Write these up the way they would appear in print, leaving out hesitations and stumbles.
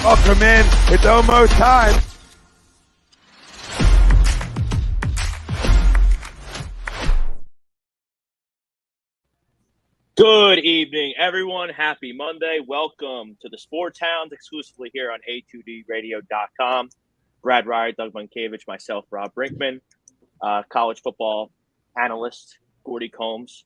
Welcome in. It's almost time. Good evening, everyone. Happy Monday. Welcome to the Sports Hounds, exclusively here on A2D radio.com. Brad Ryer, Doug Mankiewicz, myself, Rob Brinkman, college football analyst, Gordy Combs,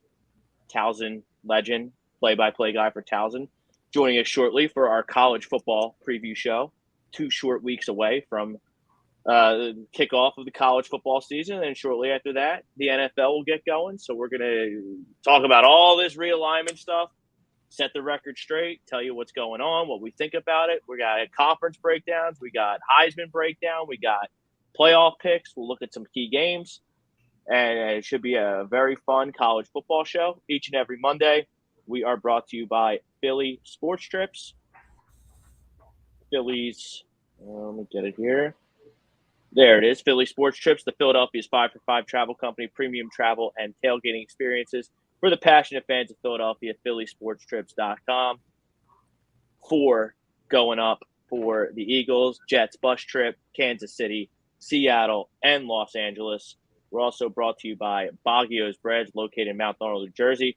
Towson legend, play-by-play guy for Towson, joining us shortly for our college football preview show. 2 short weeks away from kickoff of the college football season, and shortly after that, the NFL will get going. So we're going to talk about all this realignment stuff, set the record straight, tell you what's going on, what we think about it. We got conference breakdowns, we got Heisman breakdown, we got playoff picks. We'll look at some key games, and it should be a very fun college football show each and every Monday. We are brought to you by Philly Sports Trips. Phillies, let me get it here. There it is, Philly Sports Trips, the Philadelphia's 5 for 5 travel company, premium travel and tailgating experiences for the passionate fans of Philadelphia, phillysportstrips.com. 4 going up for the Eagles, Jets bus trip, Kansas City, Seattle, and Los Angeles. We're also brought to you by Baggio's Breads, located in Mount Laurel, New Jersey.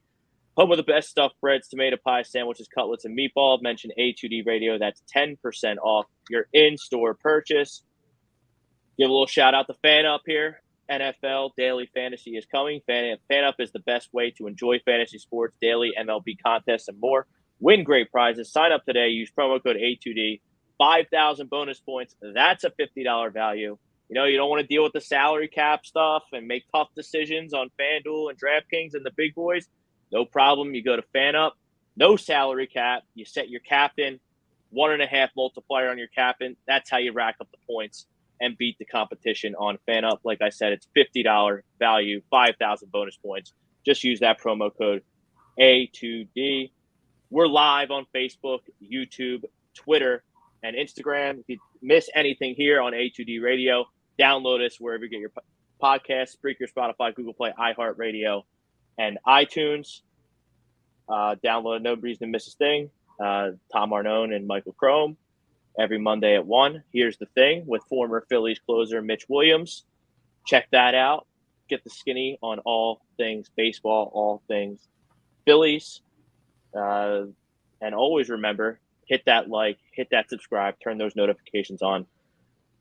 Home of the best stuffed breads, tomato pie, sandwiches, cutlets, and meatball. Mention A2D Radio. That's 10% off your in-store purchase. Give a little shout out to Fan Up here. NFL Daily Fantasy is coming. Fan Up is the best way to enjoy fantasy sports, daily MLB contests, and more. Win great prizes. Sign up today. Use promo code A2D. 5,000 bonus points. That's a $50 value. You know, you don't want to deal with the salary cap stuff and make tough decisions on FanDuel and DraftKings and the big boys. No problem. You go to Fan Up. No salary cap. You set your captain. 1.5 multiplier on your captain. That's how you rack up the points and beat the competition on Fan Up. Like I said, it's $50 value, 5,000 bonus points. Just use that promo code A2D. We're live on Facebook, YouTube, Twitter, and Instagram. If you miss anything here on A2D Radio, download us wherever you get your podcasts, Spreaker, Spotify, Google Play, iHeartRadio, and iTunes. Download No Reason to Miss a Thing. Tom Arnone and Michael Crome. Every Monday at 1. Here's the Thing with former Phillies closer Mitch Williams. Check that out. Get the skinny on all things baseball, all things Phillies. And always remember, hit that like, hit that subscribe, turn those notifications on.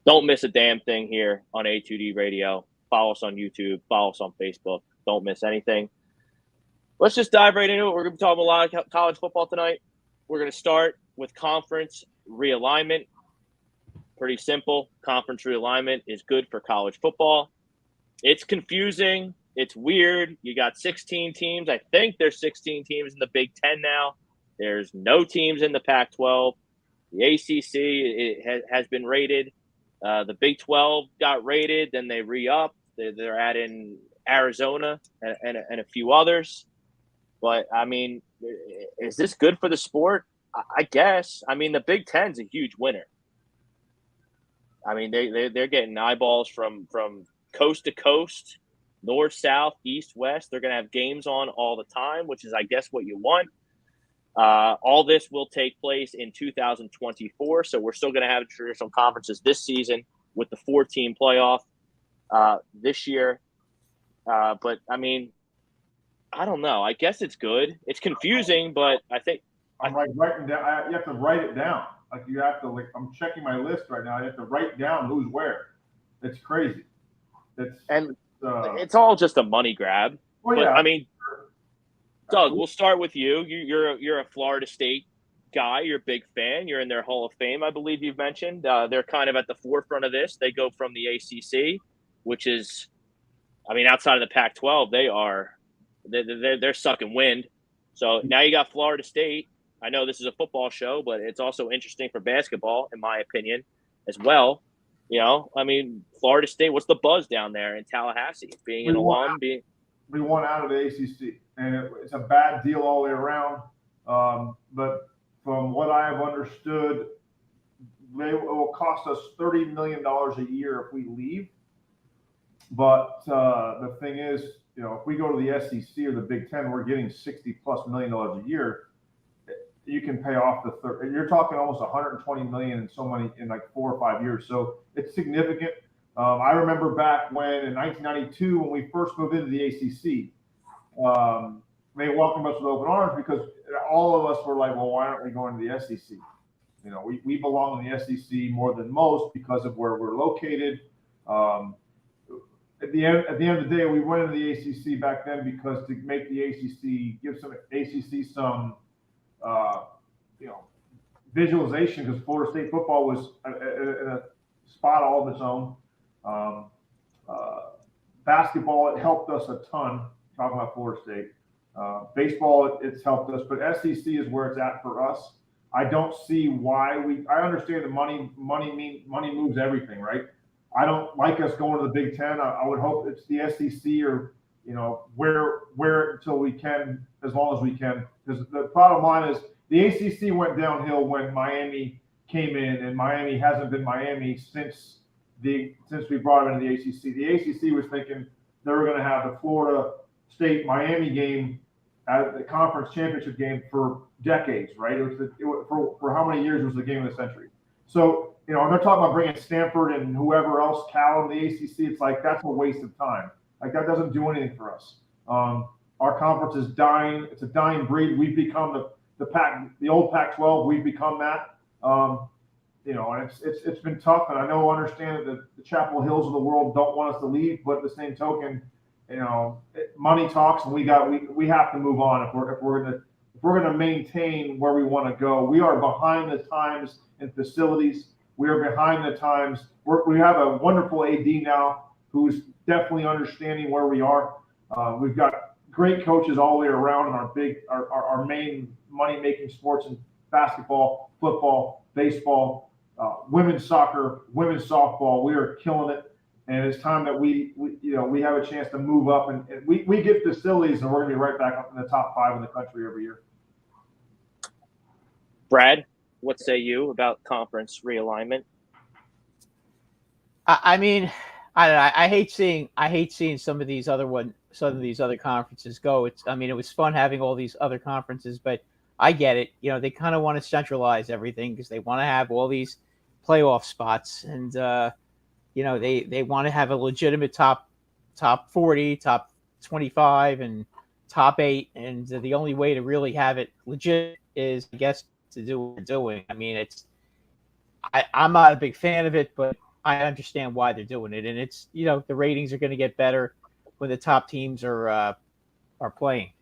Don't miss a damn thing here on A2D Radio. Follow us on YouTube. Follow us on Facebook. Don't miss anything. Let's just dive right into it. We're going to be talking a lot of college football tonight. We're going to start with conference realignment. Pretty simple. Conference realignment is good for college football. It's confusing. It's weird. You got 16 teams. I think there's 16 teams in the Big Ten now. There's no teams in the Pac-12. The ACC has been rated. The Big 12 got rated. Then they re-upped. They're adding Arizona and a few others. But, I mean, is this good for the sport? I guess. I mean, the Big Ten's a huge winner. I mean, they're getting eyeballs from coast to coast, north, south, east, west. They're going to have games on all the time, which is, I guess, what you want. All this will take place in 2024, so we're still going to have traditional conferences this season with the 4-team playoff this year. But, I mean, I don't know. I guess it's good. It's confusing, but I think – I'm like writing down. You have to write it down. Like you have to. Like I'm checking my list right now. I have to write down who's where. It's crazy. It's all just a money grab. Well, but, yeah. I mean, Doug, we'll start with you. You're a Florida State guy. You're a big fan. You're in their Hall of Fame, I believe you've mentioned. They're kind of at the forefront of this. They go from the ACC, which is, I mean, outside of the Pac-12, they're sucking wind. So now you got Florida State. I know this is a football show, but it's also interesting for basketball, in my opinion, as well. You know, I mean, Florida State, what's the buzz down there in Tallahassee? Being an alum, we won out of the ACC, and it's a bad deal all the way around. But from what I have understood, it will cost us $30 million a year if we leave. But the thing is, you know, if we go to the SEC or the Big Ten, we're getting $60+ million a year. you can pay off the third. You're talking almost 120 million in like 4 or 5 years. So it's significant. I remember back when in 1992 when we first moved into the ACC, they welcomed us with open arms because all of us were like, well, why aren't we going to the SEC? You know, we belong in the SEC more than most because of where we're located. At the end of the day, we went into the ACC back then because to make the ACC, give some ACC some, visualization, because Florida State football was in a spot all of its own. Basketball, it helped us a ton. Talking about Florida State, baseball, it's helped us, but SEC is where it's at for us. I don't see why I understand the money moves everything, right? I don't like us going to the Big Ten. I would hope it's the SEC or, where until we can, as long as we can. Because the bottom line is the ACC went downhill when Miami came in, and Miami hasn't been Miami since we brought them into the ACC. The ACC was thinking they were going to have the Florida State Miami game at the conference championship game for decades, right? For how many years it was the game of the century. So, and they're talking about bringing Stanford and whoever else, Cal, in the ACC. It's like, that's a waste of time. Like, that doesn't do anything for us. Our conference is dying. It's a dying breed. We've become the old Pac-12. We've become that. And it's been tough. And I understand that the Chapel Hills of the world don't want us to leave, but at the same token, money talks, and we have to move on if we're going to maintain where we want to go. We are behind the times in facilities. We are behind the times. We have a wonderful AD now who's definitely understanding where we are. We've got great coaches all the way around in our main money-making sports in basketball, football, baseball, women's soccer, women's softball. We are killing it. And it's time that we have a chance to move up, and we get facilities, and we're going to be right back up in the top 5 in the country every year. Brad, what say you about conference realignment? I mean, I don't know. I hate seeing some of these other conferences go. It was fun having all these other conferences, but I get it. They kind of want to centralize everything because they want to have all these playoff spots, and they want to have a legitimate top 40, top 25, and top 8. And the only way to really have it legit is, I guess, to do what we're doing. I mean, I'm not a big fan of it, but I understand why they're doing it. And it's, the ratings are going to get better when the top teams are playing.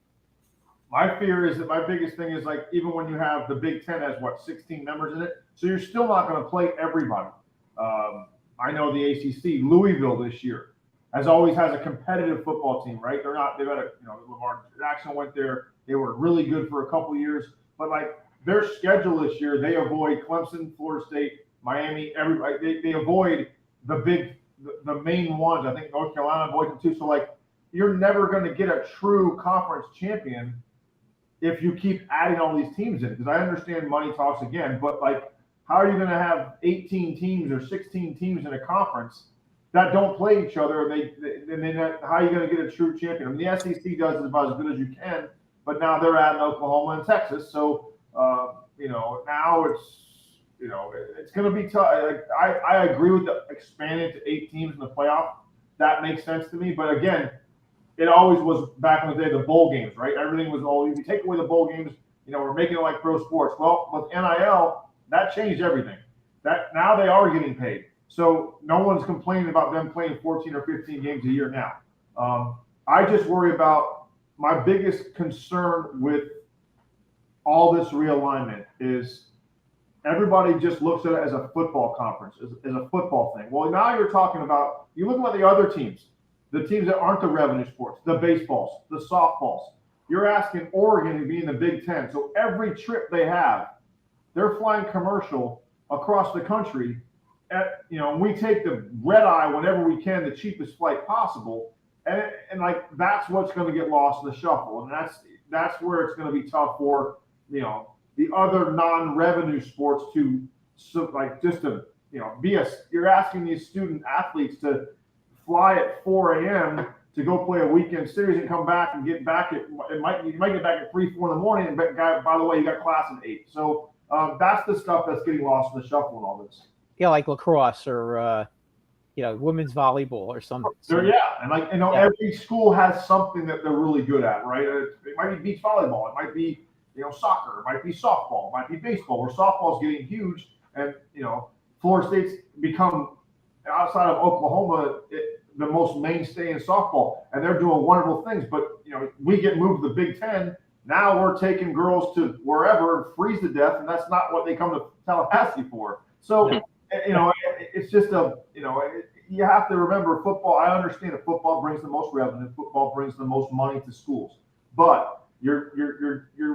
My fear is that my biggest thing is, like, even when you have the Big Ten has 16 members in it, so you're still not going to play everybody. I know the ACC, Louisville this year, has a competitive football team, right? They've got Lamar Jackson went there. They were really good for a couple of years, but like their schedule this year, they avoid Clemson, Florida State, Miami, everybody. They avoid the main ones. I think North Carolina avoids them too. So like, you're never going to get a true conference champion if you keep adding all these teams in. Because I understand money talks again, but like, how are you going to have 18 teams or 16 teams in a conference that don't play each other? How are you going to get a true champion? I mean, the SEC does it about as good as you can, but now they're adding Oklahoma and Texas. So, now it's going to be tough. I agree with expanding to 8 teams in the playoff. That makes sense to me. But again, it always was back in the day, the bowl games, right? Everything was always, if you take away the bowl games, we're making it like pro sports. Well, with NIL, that changed everything. That now they are getting paid. So no one's complaining about them playing 14 or 15 games a year now. I just worry about my biggest concern with all this realignment is everybody just looks at it as a football conference, as a football thing. Well, now you're talking about, you look at the other teams, the teams that aren't the revenue sports, the baseballs, the softballs. You're asking Oregon to be in the Big Ten. So every trip they have, they're flying commercial across the country. We take the red eye whenever we can, the cheapest flight possible, and like that's what's going to get lost in the shuffle, and that's where it's going to be tough for the other non-revenue sports to you're asking these student athletes to fly at 4 a.m. to go play a weekend series and come back and get back at you might get back at 3, 4 in the morning. And by the way, you got class at 8. So that's the stuff that's getting lost in the shuffle and all this. Yeah, like lacrosse or women's volleyball or something. Yeah, and every school has something that they're really good at, right? It might be beach volleyball, it might be soccer, it might be softball, it might be baseball. Where softball's getting huge, and Florida State's become, outside of Oklahoma, the most mainstay in softball, and they're doing wonderful things. But we get moved to the Big Ten. Now we're taking girls to wherever and freeze to death, and that's not what they come to Tallahassee for. So it's just you have to remember football. I understand that football brings the most revenue. Football brings the most money to schools, but you're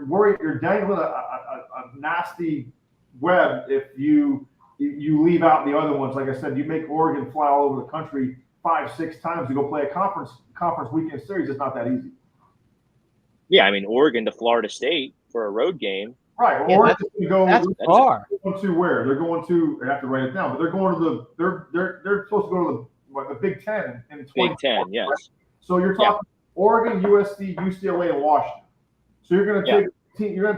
worried. You're dangling a nasty web if you leave out the other ones. Like I said, you make Oregon fly all over the country 5-6 times to go play a conference weekend series. It's not that easy. Yeah, I mean, Oregon to Florida State for a road game. Right. Yeah, that's far. They're going to where? They're going to. I have to write it down. But they're going to they're supposed to go to the Big Ten in 20. Big Ten, yes. Right? So you're talking Oregon, USC, UCLA, and Washington. So you're going to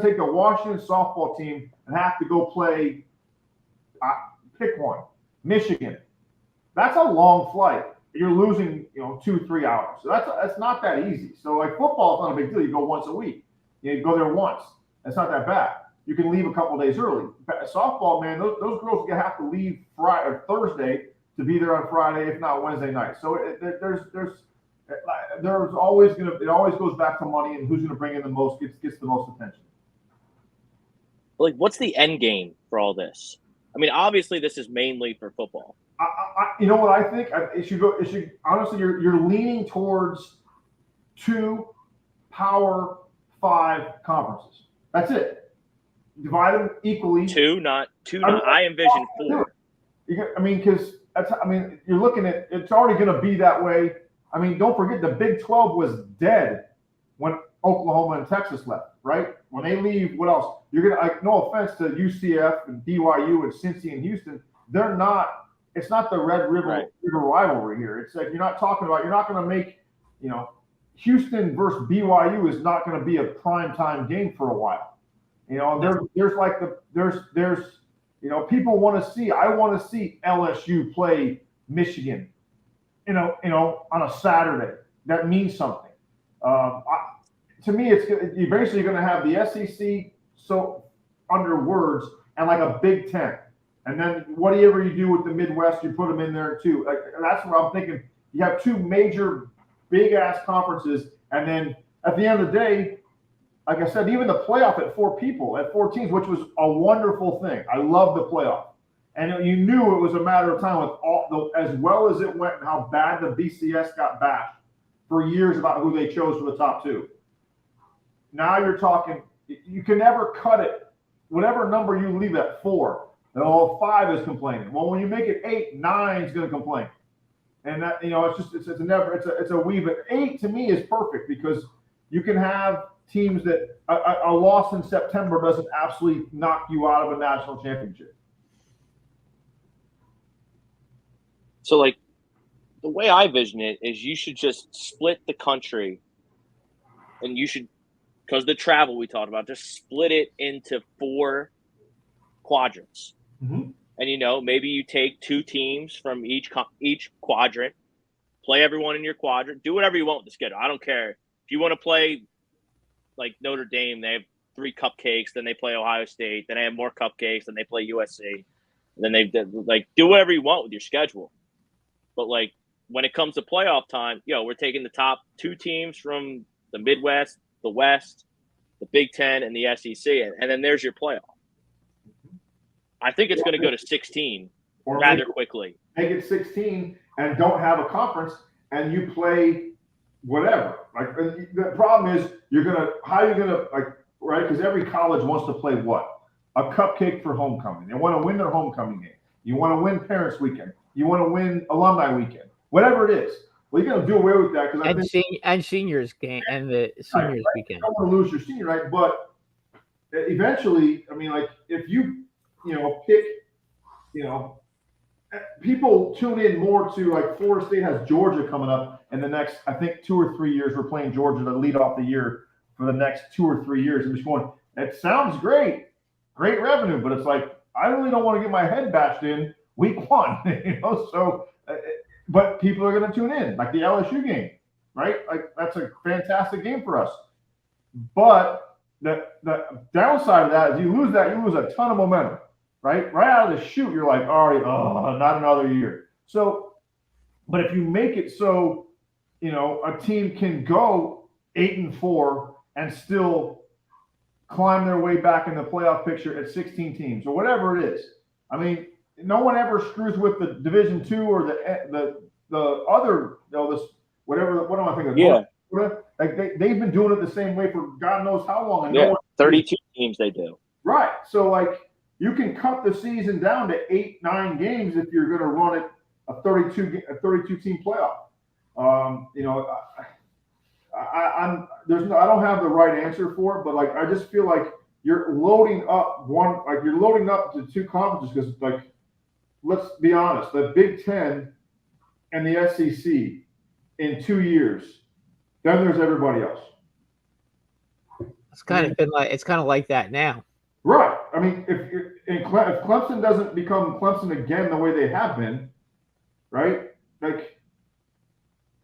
take the Washington softball team and have to go play. Pick one. Michigan. That's a long flight. You're losing 2-3 hours. So that's not that easy. So like football is not a big deal. You go once a week. You go there once. It's not that bad. You can leave a couple days early. Softball, man, those girls have to leave Friday or Thursday to be there on Friday, if not Wednesday night. So there's always it always goes back to money and who's going to bring in the most gets the most attention. Like, what's the end game for all this? I mean, obviously, this is mainly for football. You know what I think? It should honestly, you're leaning towards 2 Power 5 conferences. That's it. Divide them equally. Two, not. I envision 4. Because you're looking at it's already going to be that way. I mean, don't forget the Big 12 was dead when Oklahoma and Texas left, right? When they leave, what else? You're gonna. No offense to UCF and BYU and Cincy and Houston, they're not. It's not the Red River rivalry here. It's like you're not going to make. Houston versus BYU is not going to be a primetime game for a while. There's people want to see. I want to see LSU play Michigan. On a Saturday. That means something. To me, you're basically going to have the SEC under words and like a Big Ten. And then whatever you do with the Midwest, you put them in there too. Like that's what I'm thinking. You have 2 major big-ass conferences, and then at the end of the day, like I said, even the playoff at 4 teams, which was a wonderful thing. I love the playoff. And you knew it was a matter of time with as well as it went and how bad the BCS got bashed for years about who they chose for the top 2. Now you're talking, you can never cut it. Whatever number you leave at 4, 5 is complaining. Well, when you make it 8, 9 is going to complain. And that, it's a weave. 8 to me is perfect because you can have teams that a loss in September doesn't absolutely knock you out of a national championship. So, like, the way I vision it is you should just split the country, and you should, because the travel we talked about, just split it into 4 quadrants. Mm-hmm. And, maybe you take 2 teams from each quadrant, play everyone in your quadrant, do whatever you want with the schedule. I don't care. If you want to play like Notre Dame, they have 3 cupcakes, then they play Ohio State, then they have more cupcakes, then they play USC. Then they do whatever you want with your schedule. But like when it comes to playoff time, we're taking the top 2 teams from the Midwest, the West, the Big Ten, and the SEC, and then there's your playoff. I think it's going to go to 16 rather quickly. Make it 16 and don't have a conference, and you play whatever. Like the problem is how are you gonna right? Because every college wants to play what? A cupcake for homecoming. They want to win their homecoming game. You want to win Parents Weekend. You want to win Alumni Weekend. Whatever it is. Well, you're going to do away with that and seniors game and the seniors weekend. You don't want to lose your senior, right? But eventually, I mean, like if you pick, people tune in more to, like, Florida State has Georgia coming up in the next, I think, 2 or 3 years. We're playing Georgia to lead off the year for the next 2 or 3 years. I'm just going, it sounds great revenue, but it's like, I really don't want to get my head bashed in week 1, So, but people are going to tune in, like the LSU game, right? Like, that's a fantastic game for us. But the downside of that is you lose a ton of momentum, right? Right out of the chute, you're like, all right, not another year. So, but if you make it so, a team can go 8-4 and still climb their way back in the playoff picture at 16 teams or whatever it is. I mean, no one ever screws with the Division II or the other, this whatever. What am I thinking? Yeah. Like they've been doing it the same way for God knows how long. And yeah, 32 teams they do. Right. So, like, you can cut the season down to 8-9 games if you're going to run it a 32 team playoff. I don't have the right answer for it, but like, I just feel like you're loading up to 2 conferences because, like, let's be honest, the Big Ten and the SEC in 2 years, then there's everybody else. It's kind of like that now. Right. I mean, if Clemson doesn't become Clemson again the way they have been, right? Like,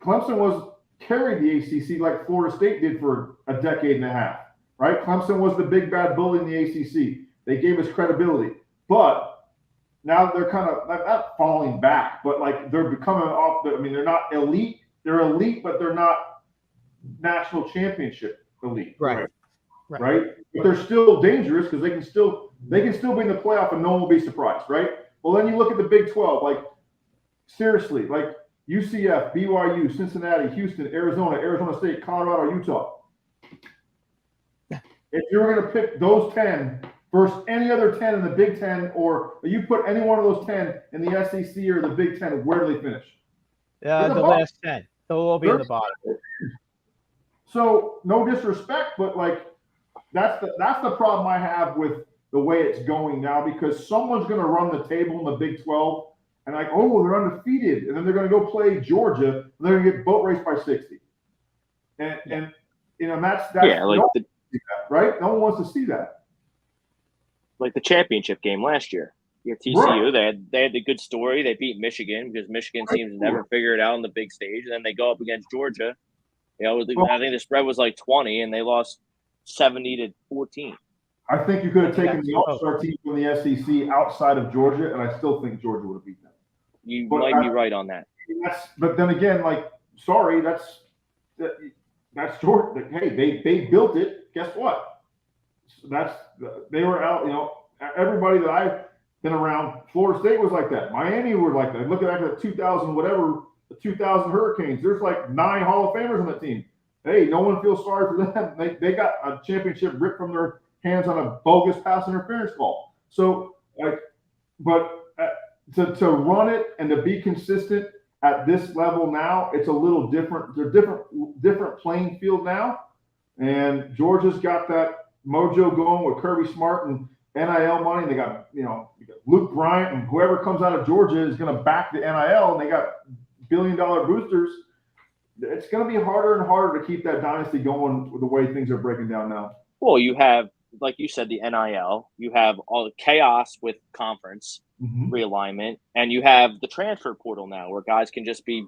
Clemson carried the ACC like Florida State did for a decade and a half, right? Clemson was the big bad bully in the ACC. They gave us credibility, but now they're kind of not falling back, but like they're becoming off. I mean, they're not elite. They're elite, but they're not national championship elite. Right. But they're still dangerous because they can still be in the playoff and no one will be surprised, right? Well, then you look at the Big 12, like, seriously, like UCF, BYU, Cincinnati, Houston, Arizona State, Colorado, Utah. If you're going to pick those 10 versus any other 10 in the Big 10, or you put any one of those 10 in the SEC or the Big 10, where do they finish? The last 10. They'll all be in the bottom. So, no disrespect, but like, that's the problem I have with the way it's going now, because someone's going to run the table in the Big 12 and like, oh, they're undefeated, and then they're going to go play Georgia, and they're going to get boat raced by 60. And that's yeah, like right? No one wants to see that. Like the championship game last year. Yeah, TCU, right. They had the good story. They beat Michigan because Michigan seems to never figure it out on the big stage, and then they go up against Georgia. I think the spread was like 20, and they lost 70-14. I think you could have taken the All-Star team from the SEC outside of Georgia, and I still think Georgia would have beat them. You might be right on that. But then again, like, sorry, that's Georgia. Hey, they built it. Guess what? They were out. Everybody that I've been around, Florida State was like that. Miami were like that. Looking at the 2000 Hurricanes, there's like 9 Hall of Famers on that team. Hey, no one feels sorry for them. They got a championship ripped from their hands on a bogus pass interference call. So, like, but to run it and to be consistent at this level now, it's a little different. They're different playing field now, and Georgia's got that mojo going with Kirby Smart and NIL money. They got Luke Bryant, and whoever comes out of Georgia is going to back the NIL, and they got billion-dollar boosters. It's going to be harder and harder to keep that dynasty going with the way things are breaking down now. Well, you have, like you said, the NIL. You have all the chaos with conference realignment, and you have the transfer portal now, where guys can just be.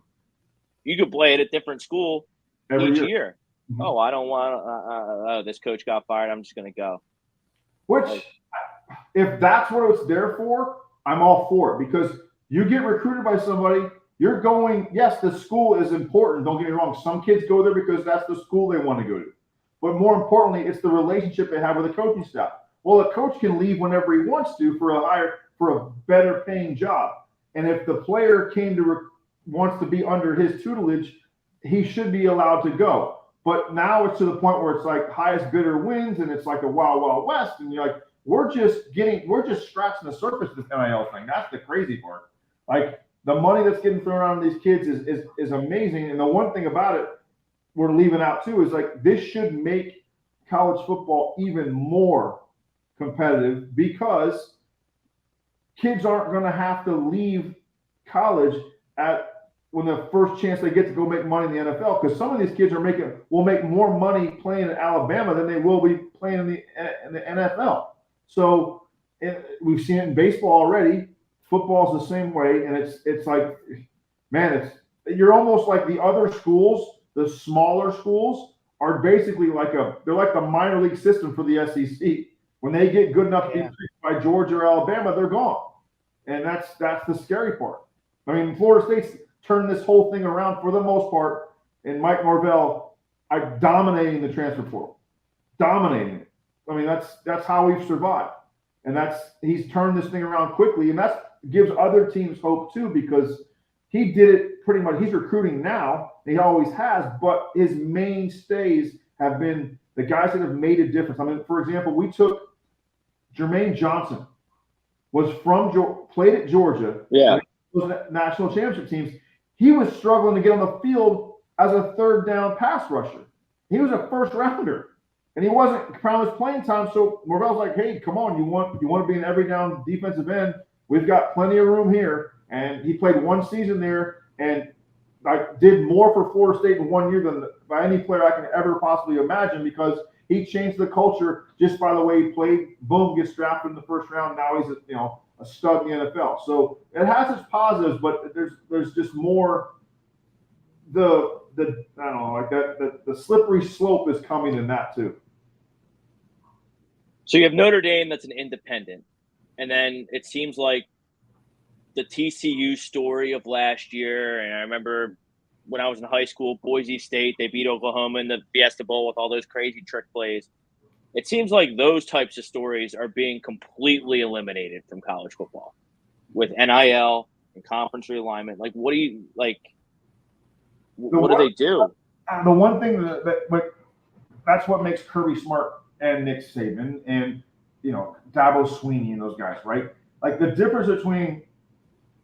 You could play at a different school each year. Mm-hmm. Oh, I don't want. This coach got fired. I'm just going to go. Which, if that's what it's there for, I'm all for it, because you get recruited by somebody. You're going, yes, the school is important. Don't get me wrong. Some kids go there because that's the school they want to go to. But more importantly, it's the relationship they have with the coaching staff. Well, a coach can leave whenever he wants to for a better paying job. And if the player wants to be under his tutelage, he should be allowed to go. But now it's to the point where it's like highest bidder wins, and it's like a wild, wild west. And you're like, we're just scratching the surface of this NIL thing. That's the crazy part. Like, the money that's getting thrown around these kids is amazing. And the one thing about it we're leaving out too is like, this should make college football even more competitive, because kids aren't going to have to leave college when the first chance they get to go make money in the NFL, because some of these kids will make more money playing in Alabama than they will be playing in the NFL. So we've seen it in baseball already. Football's the same way, and it's like, man, you're almost like the other schools, the smaller schools are basically they're like the minor league system for the SEC. When they get good enough to be picked by Georgia or Alabama, they're gone. And that's the scary part. I mean, Florida State's turned this whole thing around for the most part, and Mike Norvell are dominating the transfer portal. Dominating it. I mean, that's how we've survived. And he's turned this thing around quickly, and that gives other teams hope too, because he did it pretty much. He's recruiting now, he always has, but his mainstays have been the guys that have made a difference. I mean, for example, we took Jermaine Johnson, played at Georgia, was national championship teams. He was struggling to get on the field as a third down pass rusher. He was a first rounder, and he wasn't promised playing time. So Norvell's like, hey, come on, you want to be an every down defensive end? We've got plenty of room here. And he played one season there, and I did more for Florida State in 1 year than by any player I can ever possibly imagine, because he changed the culture just by the way he played. Boom, gets drafted in the first round. Now he's a stud in the NFL. So it has its positives, but there's just more. I don't know, like that. The slippery slope is coming in that too. So you have Notre Dame, that's an independent, and then it seems like the TCU story of last year, and I remember when I was in high school, Boise State, they beat Oklahoma in the Fiesta Bowl with all those crazy trick plays. It seems like those types of stories are being completely eliminated from college football with NIL and conference realignment. Like, what do they do? The one thing that's what makes Kirby Smart and Nick Saban and Dabo Swinney and those guys, right? Like, the difference between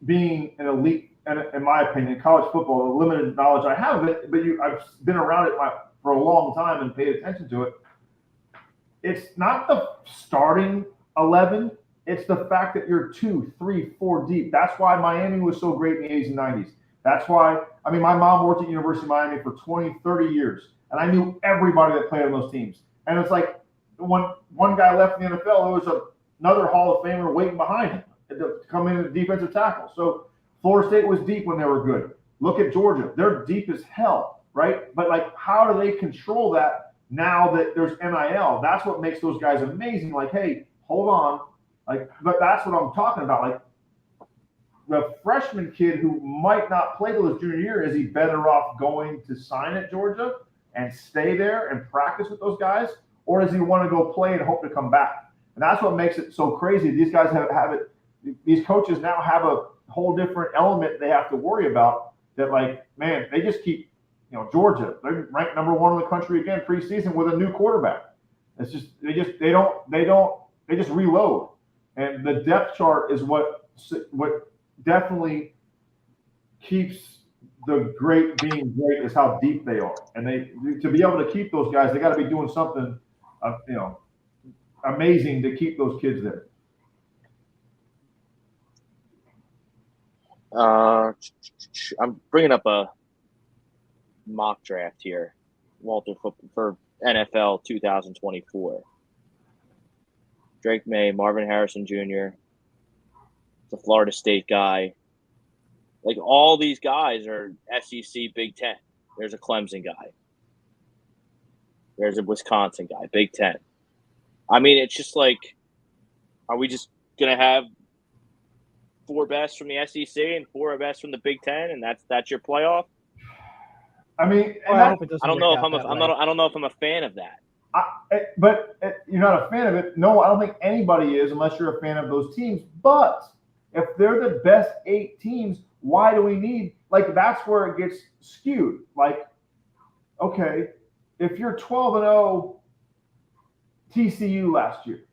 being an elite, and in my opinion, college football, the limited knowledge I have of it, but I've been around it for a long time and paid attention to it. It's not the starting 11. It's the fact that you're 2, 3, 4 deep. That's why Miami was so great in the 80s and 90s. That's why, my mom worked at University of Miami for 20, 30 years, and I knew everybody that played on those teams. And it's like when one guy left the NFL, there was another Hall of Famer waiting behind him to come in as defensive tackle. So Florida State was deep when they were good. Look at Georgia. They're deep as hell, right? But, like, how do they control that now that there's NIL? That's what makes those guys amazing. Like, hey, hold on. Like, but that's what I'm talking about. Like, the freshman kid who might not play till his junior year, is he better off going to sign at Georgia and stay there and practice with those guys? Or does he want to go play and hope to come back? And that's what makes it so crazy. These guys have it. These coaches now have a whole different element they have to worry about. That, like, man, they just keep, Georgia, they're ranked number 1 in the country again preseason with a new quarterback. It's just they just reload, and the depth chart is what definitely keeps the great being great, is how deep they are, and to be able to keep those guys, they got to be doing something, amazing to keep those kids there. I'm bringing up a mock draft here, Walter, for NFL 2024. Drake May, Marvin Harrison Jr., the Florida State guy. Like, all these guys are SEC Big Ten. There's a Clemson guy. There's a Wisconsin guy, Big Ten. I mean, it's just like, are we just going to have 4 best from the SEC and 4 best from the Big Ten, and that's your playoff? I mean, I don't know if I'm a fan of that. But you're not a fan of it. No, I don't think anybody is, unless you're a fan of those teams. But if they're the best 8 teams, why do we need, like, that's where it gets skewed. Like, okay, if you're 12-0 TCU last year,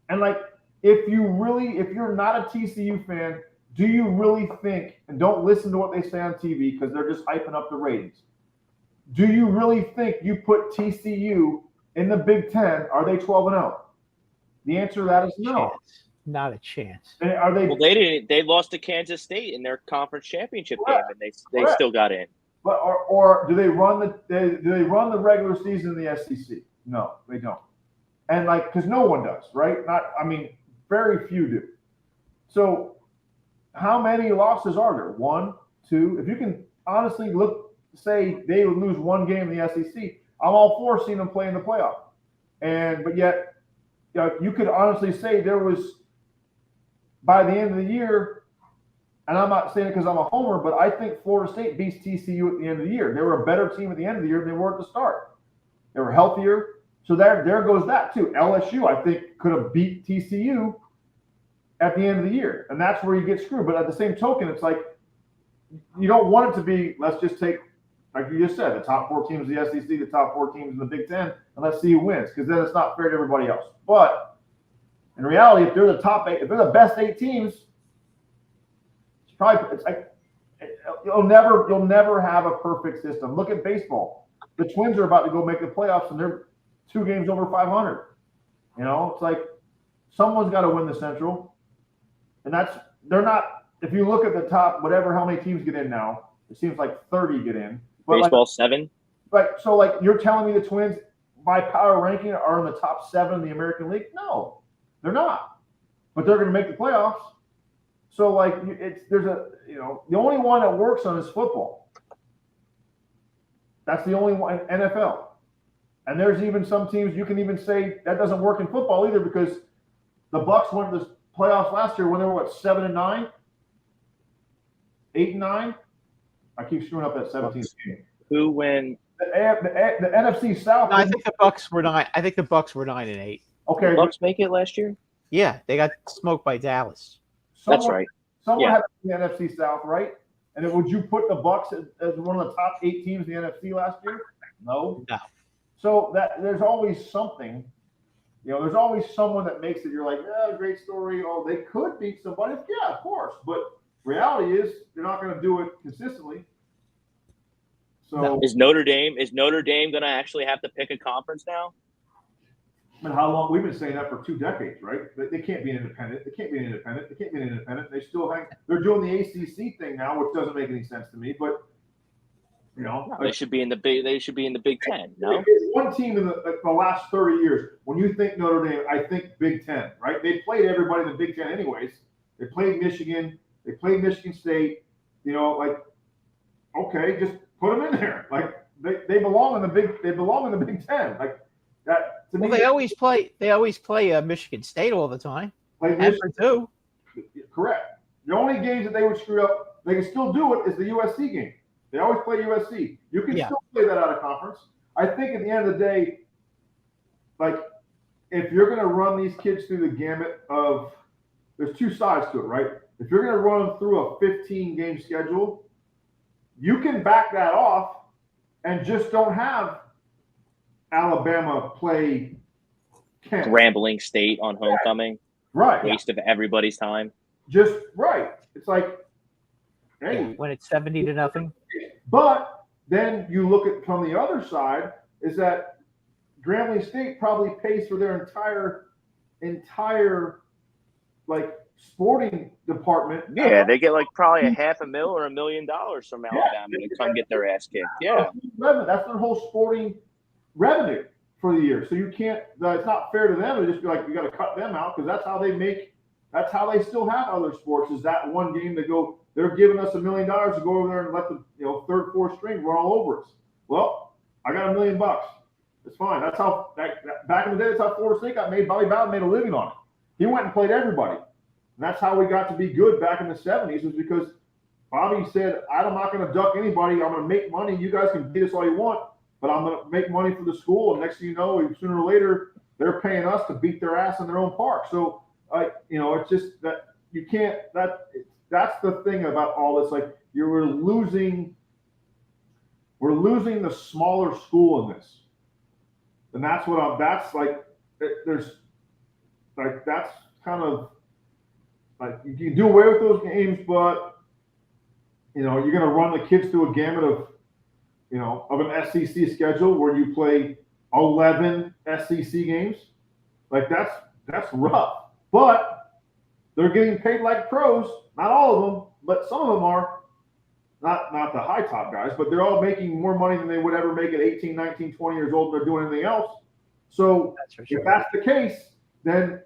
and, like, if you're not a TCU fan, do you really think, and don't listen to what they say on TV because they're just hyping up the ratings, do you really think you put TCU in the Big Ten, are they 12-0? The answer to that is no. Not a chance. Are they? Well, they didn't. They lost to Kansas State in their conference championship game, and they still got in. But or do they run the regular season in the SEC? No, they don't. And because no one does, right? Very few do. So how many losses are there? 1, 2. If you can honestly say they would lose one game in the SEC, I'm all for seeing them play in the playoff. But yet, you could honestly say there was, by the end of the year, and I'm not saying it because I'm a homer, but I think Florida State beats TCU at the end of the year. They were a better team at the end of the year than they were at the start. They were healthier. So there goes that too. LSU, I think, could have beat TCU at the end of the year. And that's where you get screwed. But at the same token, it's like you don't want it to be, let's just take, like you just said, the top 4 teams in the SEC, the top 4 teams in the Big Ten, and let's see who wins, because then it's not fair to everybody else. But in reality, if they're the top 8, if they're the best 8 teams, it's like you'll never have a perfect system. Look at baseball. The Twins are about to go make the playoffs, and they're 2 games over 500. It's like someone's got to win the Central, and they're not. If you look at the top, how many teams get in now, it seems like 30 get in. But baseball 7. So you're telling me the Twins by power ranking are in the top 7 in the American League? No, they're not. But they're going to make the playoffs. So the only one that works on is football. That's the only one, NFL. And there's even some teams you can even say that doesn't work in football either, because the Bucs went to the playoffs last year when they were 7-9, 8-9. I keep screwing up that 17th game. Who win? The NFC South. No, I think the Bucs were 9. I think the Bucs were 9-8. Okay, the Bucs make it last year. Yeah, they got smoked by Dallas. That's right. Someone had the NFC South, right? And then would you put the Bucs as one of the top 8 teams in the NFC last year? No. So there's always something. There's always someone that makes it. You're like, great story. Oh, they could beat somebody. Yeah, of course. But reality is they're not going to do it consistently. So is Notre Dame going to actually have to pick a conference now? How long? We've been saying that for 2 decades, right? They can't be an independent. They can't be an independent. They still they're doing the ACC thing now, which doesn't make any sense to me. But they should be in the Big Ten. No, one team in the last 30 years. When you think Notre Dame, I think Big Ten, right? They played everybody in the Big Ten, anyways. They played Michigan. They played Michigan State. Okay, just put them in there. They belong in the Big. They belong in the Big Ten. That. Well, they always play Michigan State all the time. And Purdue. Correct. The only games that they would screw up, they can still do it, is the USC game. They always play USC. You can still play that out of conference. I think at the end of the day, if you're going to run these kids through the gamut of, there's 2 sides to it, right? If you're going to run them through a 15-game schedule, you can back that off and just don't have Alabama play Kent. Grambling State on homecoming. Right. Waste of everybody's time. Just right. It's like, hey. When it's 70-0. But then you look at from the other side, is that Grambling State probably pays for their entire sporting department. Yeah, they get probably $500,000 or $1 million from Alabama to come get their ass kicked. Yeah. That's their whole sporting revenue for the year. So you can't, it's not fair to them to just be like, you got to cut them out, because that's how they still have other sports, is that one game they go, they're giving us $1 million to go over there and let the 3rd, 4th string run all over us. Well, I got $1 million. It's fine. That's how back in the day, that's how Florida State got made. Bobby Bowden made a living on it. He went and played everybody. And that's how we got to be good back in the 70s, was because Bobby said, I'm not going to duck anybody. I'm going to make money. You guys can beat us all you want, but I'm going to make money for the school. And next thing you know, sooner or later, they're paying us to beat their ass in their own park. So, it's just that you can't, that's the thing about all this. We're losing the smaller school in this. And that's that's kind of you can do away with those games, but you're going to run the kids through a gamut of an SEC schedule where you play 11 SEC games. That's rough. But they're getting paid like pros. Not all of them, but some of them are. Not the high top guys, but they're all making more money than they would ever make at 18, 19, 20 years old. They're doing anything else. So if that's the case, then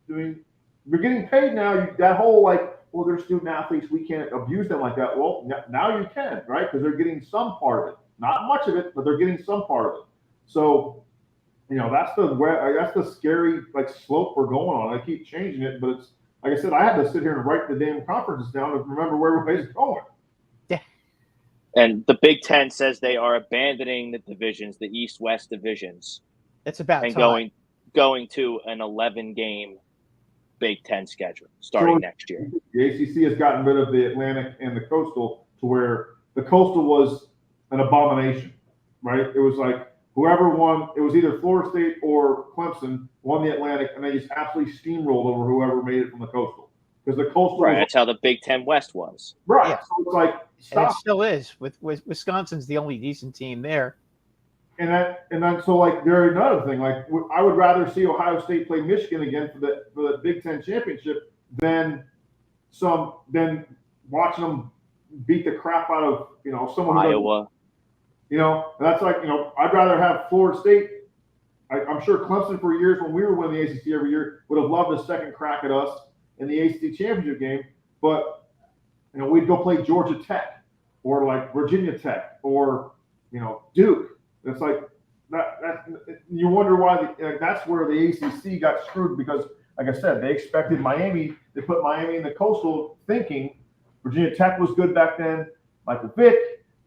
we're getting paid now. That whole well, they're student athletes, we can't abuse them like that. Well, now you can, right? Because they're getting some part of it, not much of it, but they're getting some part of it. So that's the scary slope we're going on. I keep changing it, but it's like I said, I had to sit here and write the damn conferences down to remember where everybody's going. And the Big Ten says they are abandoning the divisions, the East-West divisions. It's about and time. going to an 11-game Big Ten schedule starting next year. The ACC has gotten rid of the Atlantic and the Coastal to where the Coastal was an abomination, right? It was like whoever won, it was either Florida State or Clemson won the Atlantic, and they just absolutely steamrolled over whoever made it from the Coastal. Because the Coastal, right? That's how the Big Ten West was, right? Yeah. So it's like stop. And it still is. With Wisconsin's the only decent team there. And then so there's another thing. I would rather see Ohio State play Michigan again for the Big Ten championship than watching them beat the crap out of someone Iowa. That's I'd rather have Florida State. I'm sure Clemson for years when we were winning the ACC every year would have loved a second crack at us in the ACC championship game, but we'd go play Georgia Tech or Virginia Tech or Duke. It's like that you wonder why that's where the ACC got screwed because, like I said, they expected Miami. They put Miami in the Coastal, thinking Virginia Tech was good back then, Michael Vick,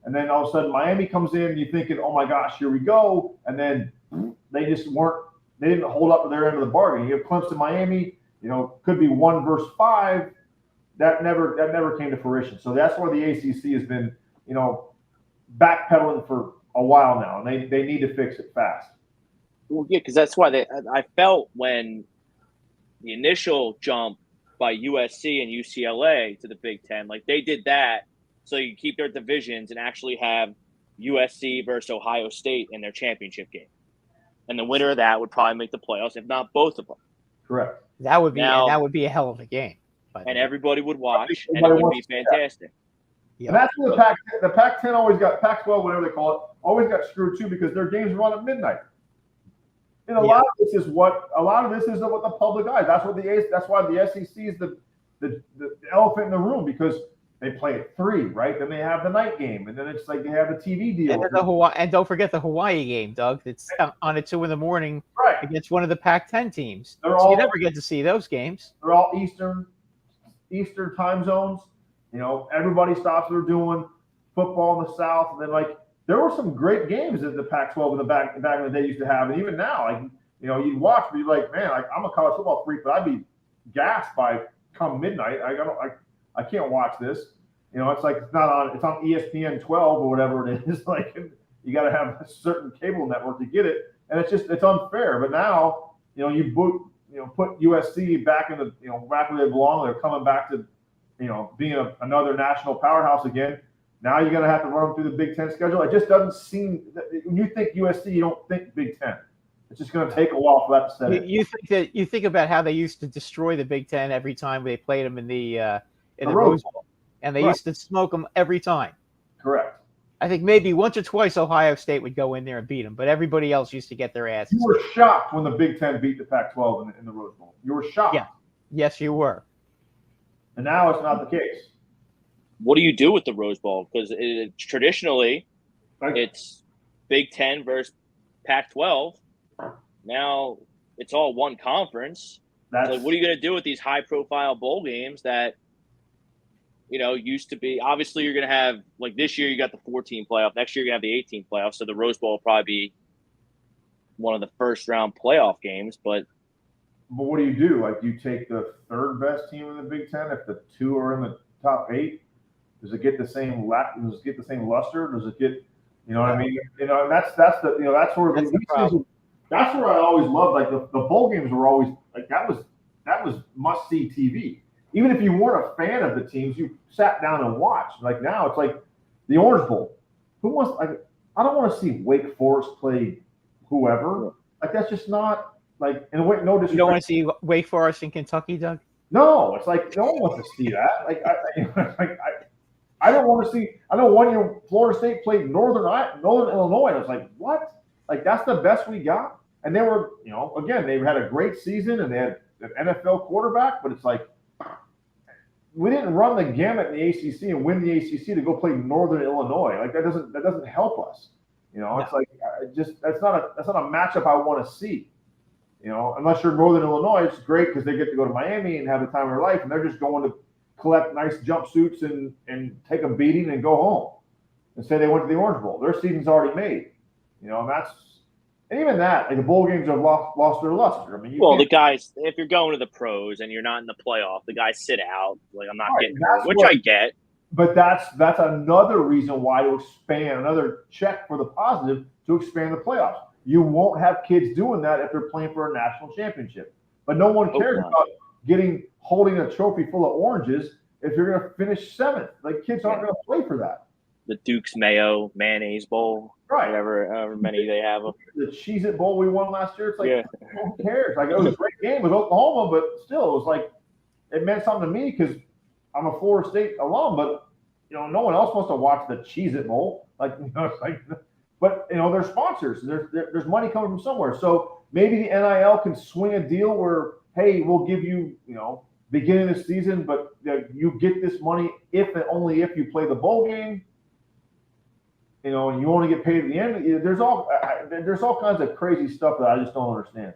and then all of a sudden Miami comes in, and you're thinking, oh my gosh, here we go, and then they just weren't. They didn't hold up to their end of the bargain. You have Clemson, Miami. Could be 1 versus 5. That never came to fruition. So that's where the ACC has been, backpedaling for a while now, and they need to fix it fast. Well, yeah, because that's why I felt when the initial jump by USC and UCLA to the Big Ten, they did that so you keep their divisions and actually have USC versus Ohio State in their championship game, and the winner of that would probably make the playoffs, if not both of them. Correct. That would be a hell of a game. And everybody would watch, and it would be fantastic. Yep. And that's where the Pac-10 always got, Pac-12, whatever they call it, always got screwed too because their games run at midnight. And a lot of this is what the public eye. That's why the SEC is the elephant in the room because they play at 3, right? Then they have the night game, and then it's like they have the TV deal. And don't forget the Hawaii game, Doug. It's on at 2 in the morning against one of the Pac-10 teams. So you never get to see those games. They're all Eastern time zones. Everybody stops what they're doing. Football in the South, and then there were some great games that the Pac-12 in the back in the day used to have, and even now, you'd watch, but you're like, man, I'm a college football freak, but I'd be gassed by come midnight. I can't watch this. It's it's not on. It's on ESPN 12 or whatever it is. You got to have a certain cable network to get it, and it's unfair. But now, you put USC back in the back where they belong. They're coming back to being another national powerhouse again. Now you're going to have to run them through the Big Ten schedule. It just doesn't seem – when you think USC, you don't think Big Ten. It's just going to take a while for that to set in. You think about how they used to destroy the Big Ten every time they played them in the Rose Bowl, and they used to smoke them every time. Correct. I think maybe once or twice Ohio State would go in there and beat them, but everybody else used to get their asses. You were shocked when the Big Ten beat the Pac-12 in the Rose Bowl. You were shocked. Yeah. Yes, you were. And now it's not the case. What do you do with the Rose Bowl? Because traditionally, it's Big Ten versus Pac-12. Now it's all one conference. What are you going to do with these high-profile bowl games that used to be? Obviously, you're going to have this year you got the 14 playoff. Next year you have the 18 playoff. So the Rose Bowl will probably be one of the first-round playoff games, but what do? You take the third best team in the Big Ten if the 2 are in the top 8. Does it get the same luster? Does it get what I mean? That's where that's where I always loved the bowl games were always that was must see TV. Even if you weren't a fan of the teams, you sat down and watched. Now it's the Orange Bowl. Who wants? I don't want to see Wake Forest play whoever. That's just not. No disrespect. You don't want to see Wake Forest in Kentucky, Doug? No, it's like no one wants to see that. I don't want to see. I know 1 year Florida State played Northern Illinois. And I was like, what? Like that's the best we got. And they were, again, they had a great season and they had an NFL quarterback, but it's like we didn't run the gamut in the ACC and win the ACC to go play Northern Illinois. Like that doesn't help us. It's like that's not a matchup I want to see. Unless you're Northern Illinois, it's great because they get to go to Miami and have the time of their life, and they're just going to collect nice jumpsuits and take a beating and go home and say they went to the Orange Bowl. Their season's already made. And even that, like the bowl games have lost their luster. I mean, the guys, if you're going to the pros and you're not in the playoff, the guys sit out. Like I'm not getting hurt, which I get. But that's another reason why to expand, another check for the positive to expand the playoffs. You won't have kids doing that if they're playing for a national championship. But no one cares about holding a trophy full of oranges if you're going to finish 7th. Like kids aren't going to play for that. The Duke's Mayo Mayonnaise Bowl, right? However many they have. The Cheez-It Bowl we won last year. It's like who cares? Like it was a great game with Oklahoma, but still, it was like it meant something to me because I'm a Florida State alum. But no one else wants to watch the Cheez-It Bowl. But they're sponsors. There's money coming from somewhere. So maybe the NIL can swing a deal where, hey, we'll give you, beginning of the season, but you get this money if and only if you play the bowl game. And you only get paid at the end. There's all kinds of crazy stuff that I just don't understand.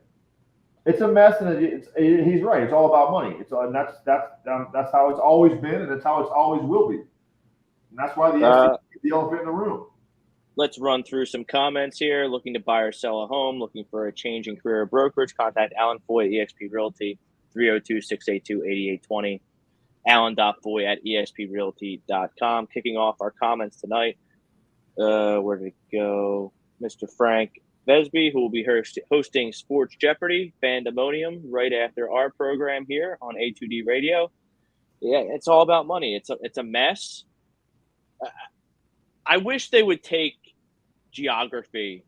It's a mess, and he's right. It's all about money. And that's how it's always been, and that's how it's always will be. And that's why the elephant in the room. Let's run through some comments here. Looking to buy or sell a home, looking for a change in career or brokerage, contact Alan Foy at eXp Realty, 302-682-8820, alan.foy@exprealty.com. Kicking off our comments tonight. Where did it go? Mr. Frank Vesby, who will be hosting Sports Jeopardy! Pandemonium right after our program here on A2D Radio. Yeah, it's all about money. It's a mess. I wish they would take geography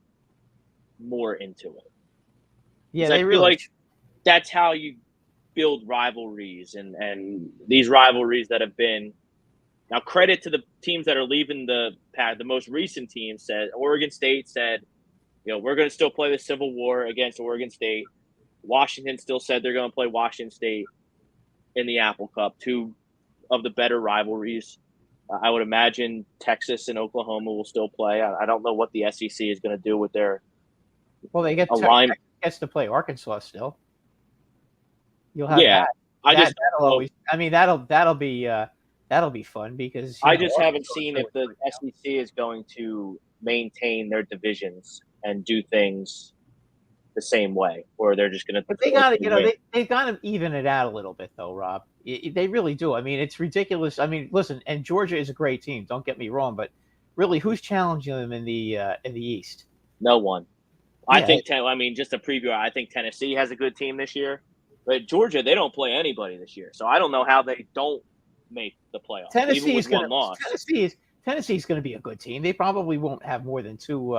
more into it. Yeah, I feel like that's how you build rivalries and these rivalries that have been. Now, credit to the teams that are leaving the path. The most recent team said Oregon State said, we're going to still play the Civil War against Oregon State. Washington still said they're going to play Washington State in the Apple Cup, two of the better rivalries. I would imagine Texas and Oklahoma will still play. I don't know what the SEC is going to do with their alignment. Gets to play Arkansas still. You'll have that. That'll be fun because I just haven't seen if the SEC is going to maintain their divisions and do things the same way, or they're just going to. But they got to, they got to even it out a little bit, though, Rob. They really do. I mean, it's ridiculous. I mean, listen, and Georgia is a great team. Don't get me wrong, but really, who's challenging them in the East? No one. Yeah. I think. Just a preview. I think Tennessee has a good team this year, but Georgia, they don't play anybody this year, so I don't know how they don't make the playoffs. Tennessee's going to be a good team. They probably won't have more than two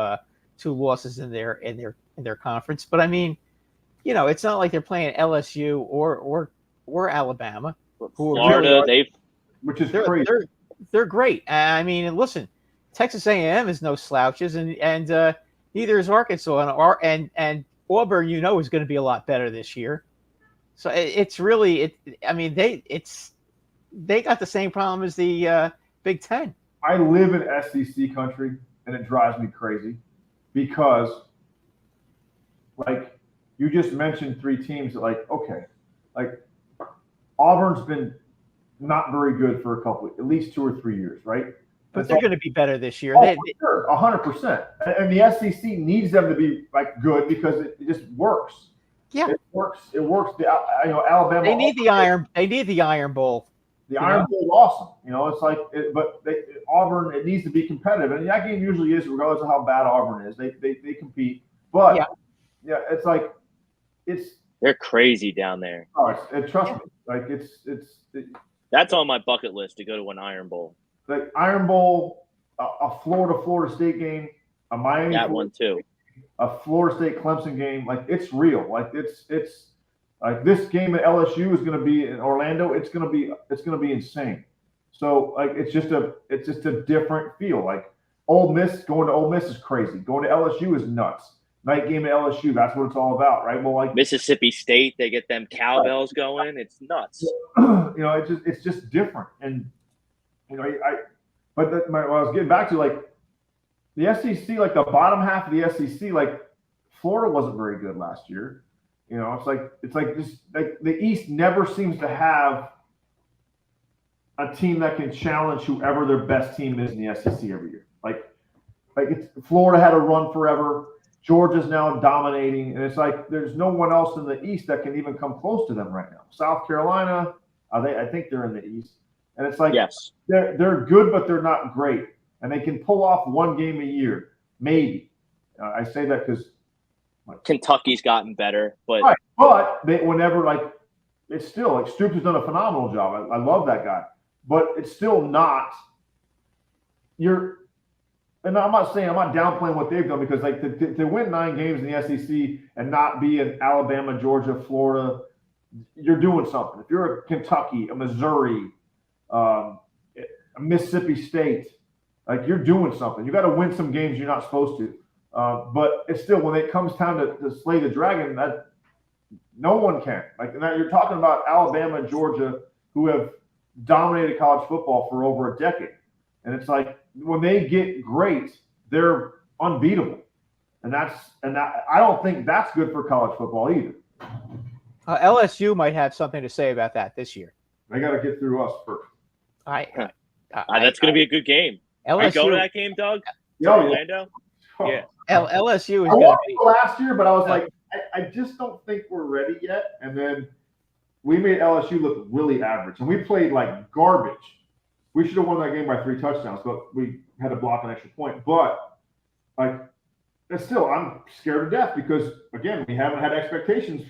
losses in their conference. But I mean, it's not like they're playing LSU or Alabama, Florida. Which is crazy. They're great. I mean, listen, Texas A&M is no slouches, and neither is Arkansas, and Auburn. Is going to be a lot better this year. So it's really they got the same problem as the Big Ten. I live in SEC country, and it drives me crazy because, like, you just mentioned 3 teams that, Auburn's been not very good for at least 2 or 3 years, right? But they're going to be better this year. Sure, 100%. And the SEC needs them to be good because it just works. Yeah, it works. Alabama. They need the Iron. They need the Iron Bowl. The Iron Bowl is awesome. It's like, Auburn, it needs to be competitive, and that game usually is, regardless of how bad Auburn is. They compete, but it's like they're crazy down there. Oh, trust me, like that's on my bucket list to go to an Iron Bowl. Like Iron Bowl, a Florida State game, a Miami. That one too. A Florida State Clemson game, like it's real. Like it's Like this game at LSU is going to be in Orlando. It's going to be insane. So like it's just a different feel. Like Ole Miss, going to Ole Miss is crazy. Going to LSU is nuts. Night game at LSU, that's what it's all about, right? Well, like Mississippi State, they get them cowbells going. It's nuts. It's just different. And what I was getting back to, like the SEC, like the bottom half of the SEC, like Florida wasn't very good last year. It's like just like the East never seems to have a team that can challenge whoever their best team is in the SEC every year. Like Florida had a run forever. Georgia's now dominating, and it's like there's no one else in the East that can even come close to them right now. South Carolina, I think they're in the East, and it's like yes, they're good, but they're not great, and they can pull off one game a year, maybe. I say that because Kentucky's gotten better, but right. But it's still like Stoops has done a phenomenal job. I love that guy, but it's still not. And I'm not downplaying what they've done, because like to win 9 games in the SEC and not be in Alabama, Georgia, Florida, you're doing something. If you're a Kentucky, a Missouri, a Mississippi State, like you're doing something. You got to win some games you're not supposed to. But it's still, when it comes time to slay the dragon, that no one can. Like now you're talking about Alabama and Georgia, who have dominated college football for over a decade. And it's like when they get great, they're unbeatable. And I don't think that's good for college football either. LSU might have something to say about that this year. They got to get through us first. That's going to be a good game. LSU, are you going to that game, Doug? Yeah. Orlando? Oh. Yeah. LSU is going to be last year, but I was like, I just don't think we're ready yet. And then we made LSU look really average, and we played like garbage. We should have won that game by 3 touchdowns, but we had to block an extra point. But like, still, I'm scared to death because again, we haven't had expectations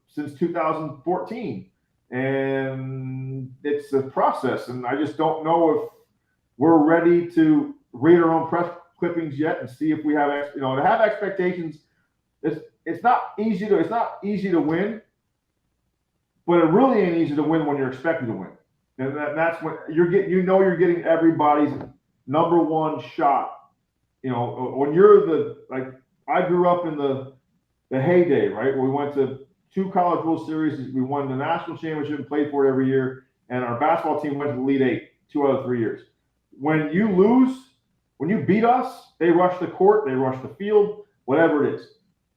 since 2014, and it's a process. And I just don't know if we're ready to read our own press clippings yet and see if we have, to have expectations. It's not easy to win, but it really ain't easy to win when you're expected to win. And that's when you're getting everybody's number one shot. When you're I grew up in the heyday, right? Where we went to 2 College World Series. We won the national championship and played for it every year. And our basketball team went to the Elite 8 2 out of 3 years. When you lose, when you beat us, they rush the court, they rush the field, whatever it is.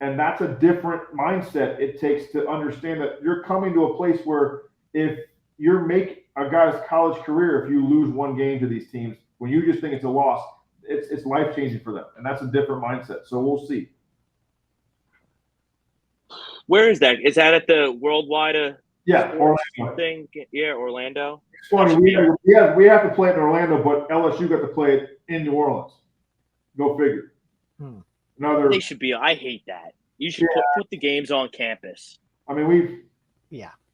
And that's a different mindset it takes to understand that you're coming to a place where if you're making a guy's college career, if you lose one game to these teams, when you just think it's a loss, it's life-changing for them. And that's a different mindset. So we'll see. Where is that? Is that at the Worldwide Orlando thing? Yeah, Orlando. It's funny. We have to play it in Orlando, but LSU got to play it in New Orleans. Go figure. They should be. I hate that. You should put the games on campus. I mean,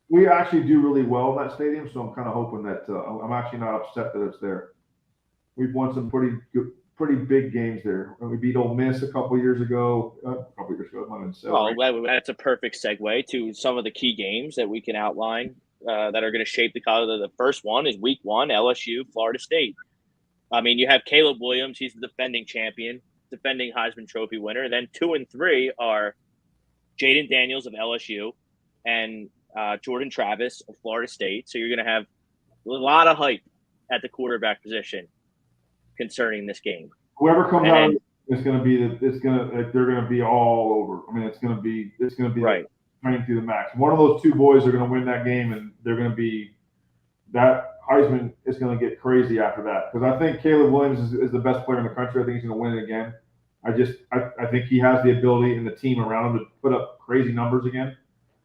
we actually do really well in that stadium, so I'm kind of hoping that I'm actually not upset that it's there. We've won some pretty big games there. We beat Ole Miss a couple years ago. Well, that's a perfect segue to some of the key games that we can outline that are going to shape the college. The first one is Week 1, LSU, Florida State. I mean, you have Caleb Williams. He's the defending champion, defending Heisman Trophy winner. Then 2 and 3 are Jaden Daniels of LSU and Jordan Travis of Florida State. So you're going to have a lot of hype at the quarterback position concerning this game. Whoever comes out, it's going to be they're going to be all over. I mean, it's going to be right. Training through the max. One of those 2 boys are going to win that game, and they're going to be that Heisman is going to get crazy after that, because I think Caleb Williams is the best player in the country. I think he's going to win it again. I think he has the ability and the team around him to put up crazy numbers again.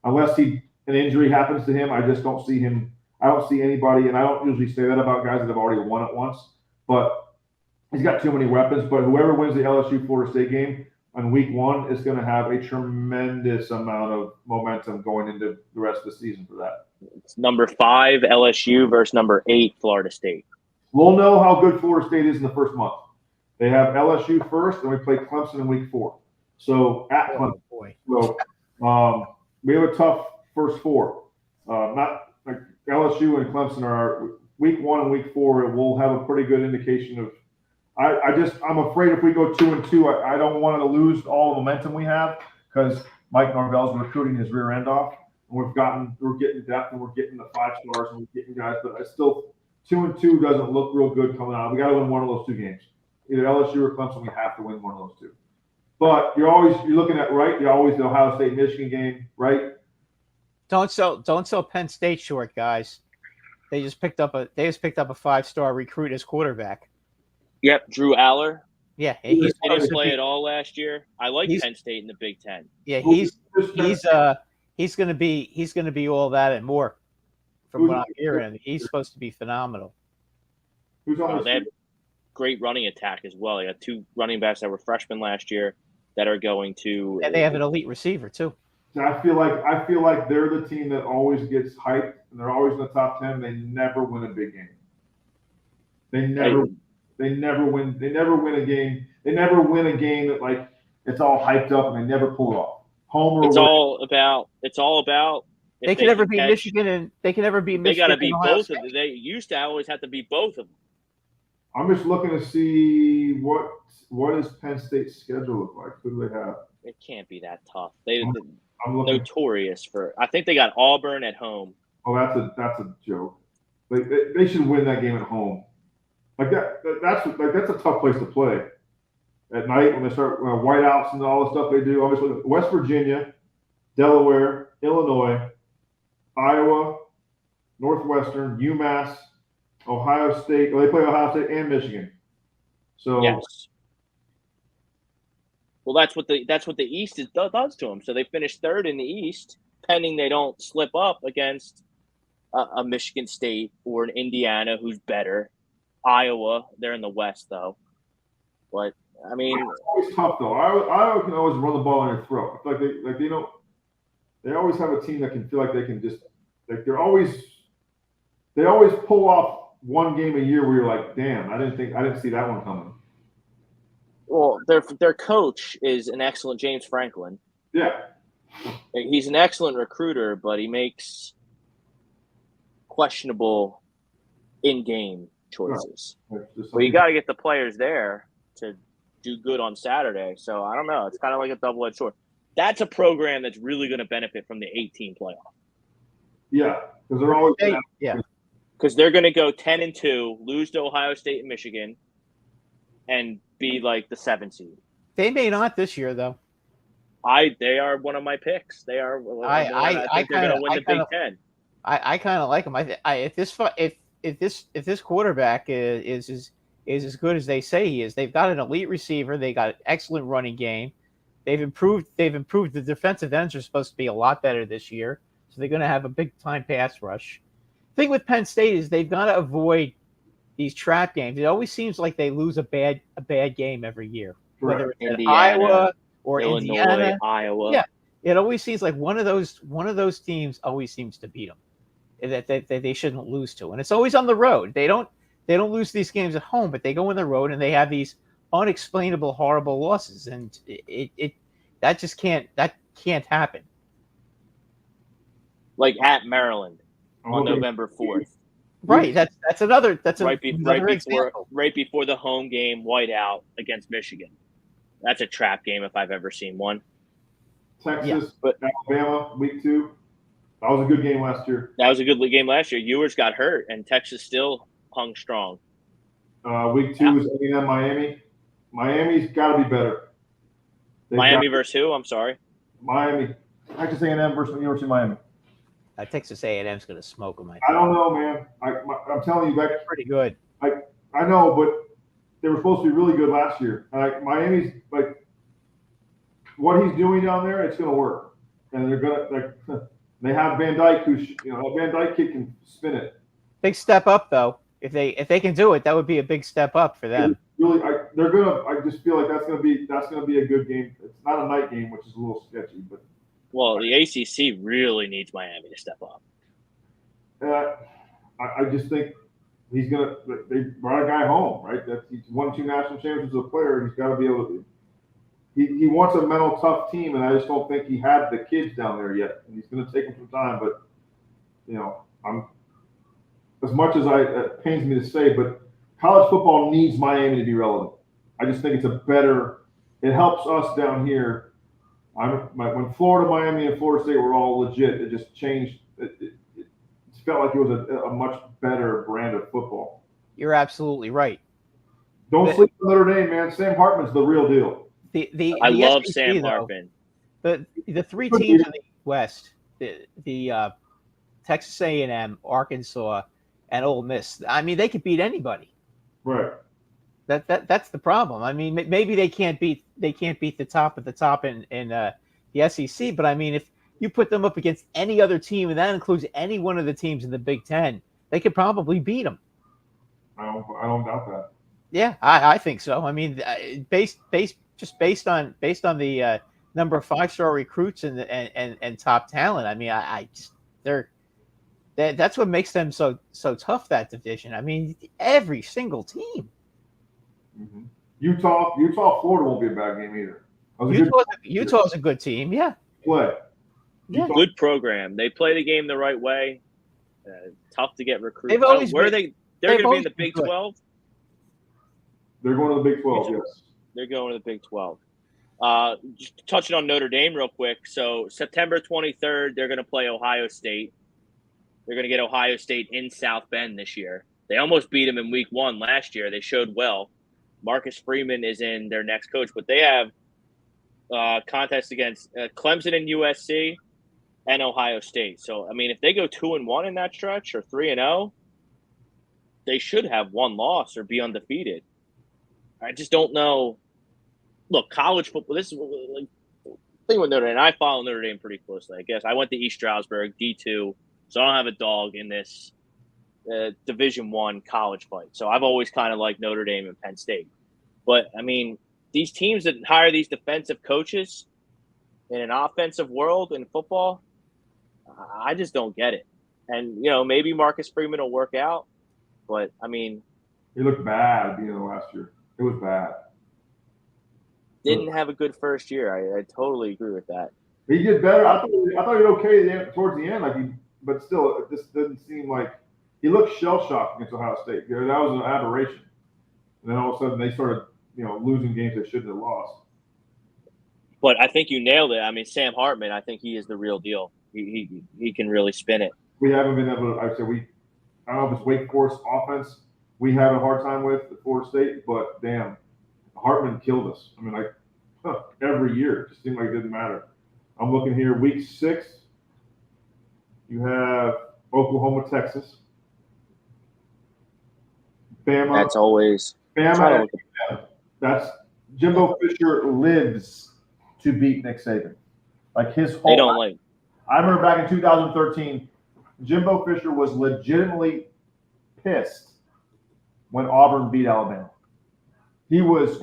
Unless an injury happens to him, I just don't see him. I don't see anybody, and I don't usually say that about guys that have already won it once, but he's got too many weapons. But whoever wins the LSU Florida State game on Week 1 is going to have a tremendous amount of momentum going into the rest of the season for that. It's number 5 LSU versus number 8 Florida State. We'll know how good Florida State is in the first month. They have LSU first, and we play Clemson in Week 4. So at Clemson. Boy. So we have a tough first four. Not like LSU and Clemson are week 1 and week 4. We'll have a pretty good indication of. I'm afraid if we go 2-2, I don't want to lose all the momentum we have because Mike Norvell's recruiting his rear end off. And we're getting depth and we're getting the 5 stars and we're getting guys, but I still 2-2 doesn't look real good coming out. We got to win one of those 2 games, either LSU or Clemson. We have to win one of those 2. But you're looking at right. You're always the Ohio State Michigan game, right? Don't sell Penn State short, guys. They just picked up a 5-star recruit as quarterback. Yep, Drew Aller. Yeah, he didn't play at all last year. I like Penn State in the Big Ten. Yeah, he's going to be all that and more. From what I'm hearing, he's supposed to be phenomenal. Who's on they have great running attack as well. They got 2 running backs that were freshmen last year that are going to. And they have an elite receiver too. I feel like they're the team that always gets hyped and they're always in the top 10. They never win a big game. They never win. They never win a game. They never win a game that like it's all hyped up and they never pull it off. It's all about. They can never beat Michigan and they can never beat Michigan. They got to beat both of them. They used to always have to beat both of them. I'm just looking to see what does Penn State's schedule look like? Who do they have? It can't be that tough. I'm notorious for. I think they got Auburn at home. Oh, that's a joke. They should win that game at home. Like that's a tough place to play at night when they start whiteouts and all the stuff they do. Obviously, West Virginia, Delaware, Illinois, Iowa, Northwestern, UMass, Ohio State. Well, they play Ohio State and Michigan. So yes. Well, that's what the East does to them. So they finished 3rd in the East, pending they don't slip up against a Michigan State or an Indiana who's better. Iowa, they're in the West though. But I mean, it's always tough though. Iowa can always run the ball in their throat. I feel like they don't. They always have a team that can feel like they can just like they always pull off one game a year where you're like, damn, I didn't see that one coming. Well, their coach is an excellent James Franklin. Yeah. He's an excellent recruiter, but he makes questionable in-game choices. Right. Well, you got to get the players there to do good on Saturday. So I don't know. It's kind of like a double-edged sword. That's a program that's really going to benefit from the 18 playoff. Yeah, because they're always because they're going to go 10-2, lose to Ohio State and Michigan, and be like the 7th seed. They may not this year though. They are one of my picks. They are. I think they're going to win the Big Ten. I kind of like them. If this quarterback is as good as they say he is, they've got an elite receiver. They got an excellent running game. They've improved. The defensive ends are supposed to be a lot better this year, so they're going to have a big time pass rush. The thing with Penn State is they've got to avoid these trap games. It always seems like they lose a bad game every year, whether it's Indiana, Iowa or Illinois, Indiana, Iowa. Yeah, it always seems like one of those teams always seems to beat them that they shouldn't lose to, and it's always on the road. They don't lose these games at home, but they go on the road and they have these unexplainable horrible losses, and that can't happen. Like at Maryland on November 4th. Right. That's another right before the home game whiteout against Michigan. That's a trap game if I've ever seen one. Texas, Alabama, week 2. That was a good game last year. That was a good game last year. Ewers got hurt, and Texas still hung strong. Week 2 is A&M Miami. Miami's got to be better. Miami versus who? I'm sorry. Miami. Texas A&M versus University of Miami. Texas A&M's going to smoke them. I don't know, man. I'm telling you, that's pretty good. I know, but they were supposed to be really good last year. Miami's what he's doing down there, it's going to work. And they're going to they have Van Dyke, Van Dyke kid can spin it. Big step up though. If they can do it, that would be a big step up for them. Really, they're gonna. I just feel like that's gonna be a good game. It's not a night game, which is a little sketchy, but. Well, the ACC really needs Miami to step up. I just think he's gonna. They brought a guy home, right? He's won 2 national championships as a player. He's got to be able to. he wants a mental tough team, and I just don't think he had the kids down there yet. And he's going to take them some time, but I'm as much as it pains me to say, but college football needs Miami to be relevant. I just think it helps us down here. When Florida, Miami, and Florida State were all legit, it just changed. It felt like it was a much better brand of football. You're absolutely right. Don't sleep on Notre Dame, man. Sam Hartman's the real deal. I love SEC, Sam Hartman. The three teams in the West, the Texas A&M, Arkansas, and Ole Miss. I mean, they could beat anybody. Right. That's the problem. I mean, maybe they can't beat the top of the top in the SEC, but I mean, if you put them up against any other team, and that includes any one of the teams in the Big Ten, they could probably beat them. I don't doubt that. Yeah, I think so. I mean, based on the number of 5-star recruits and top talent. I mean, that's what makes them so tough, that division. I mean, every single team. Mm-hmm. Utah, Florida won't be a bad game either. Utah's a good team. Yeah. Play. Yeah. Good program. They play the game the right way. Tough to get recruits. They've always They're been, they're going to be in the been Big good. 12. They're going to the Big 12. Yes. They're going to the Big 12. Just touching on Notre Dame real quick. So September 23rd, they're going to play Ohio State. They're going to get Ohio State in South Bend this year. They almost beat them in week 1 last year. They showed well. Marcus Freeman is in their next coach, but they have contests against Clemson and USC and Ohio State. So, I mean, if they go 2-1 in that stretch or 3-0, they should have 1 loss or be undefeated. I just don't know. Look, college football, this is like the thing with Notre Dame. I follow Notre Dame pretty closely, I guess. I went to East Stroudsburg, D2, so I don't have a dog in this Division I college fight. So I've always kind of liked Notre Dame and Penn State. But, I mean, these teams that hire these defensive coaches in an offensive world in football, I just don't get it. And, maybe Marcus Freeman will work out. But, I mean. He looked bad, last year. It was bad. Didn't have a good first year. I totally agree with that. He did better. I thought he was okay towards the end, but still, it just didn't seem like he looked shell-shocked against Ohio State. That was an aberration. And then all of a sudden they started, losing games they shouldn't have lost. But I think you nailed it. I mean, Sam Hartman, I think he is the real deal. He can really spin it. We haven't been able to. I don't know if it's Wake Forest offense we have a hard time with at Florida State, but damn, Hartman killed us. I mean, every year, it just seemed like it didn't matter. I'm looking here, week 6. You have Oklahoma, Texas. Bama. That's always. Bama. That's Jimbo Fisher lives to beat Nick Saban. Like his whole. They don't like. I remember back in 2013, Jimbo Fisher was legitimately pissed when Auburn beat Alabama. He was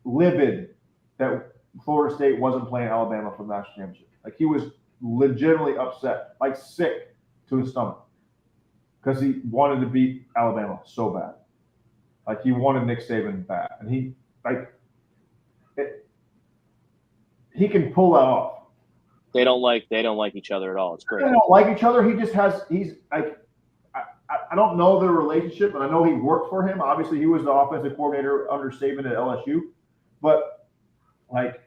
livid that Florida State wasn't playing Alabama for the national championship. Like he was legitimately upset, like sick to his stomach, because he wanted to beat Alabama so bad. Like he wanted Nick Saban bad, and he can pull that off. They don't like each other at all. It's great. They don't like each other. He's like, I don't know their relationship, but I know he worked for him. Obviously, he was the offensive coordinator under Saban at LSU. But like,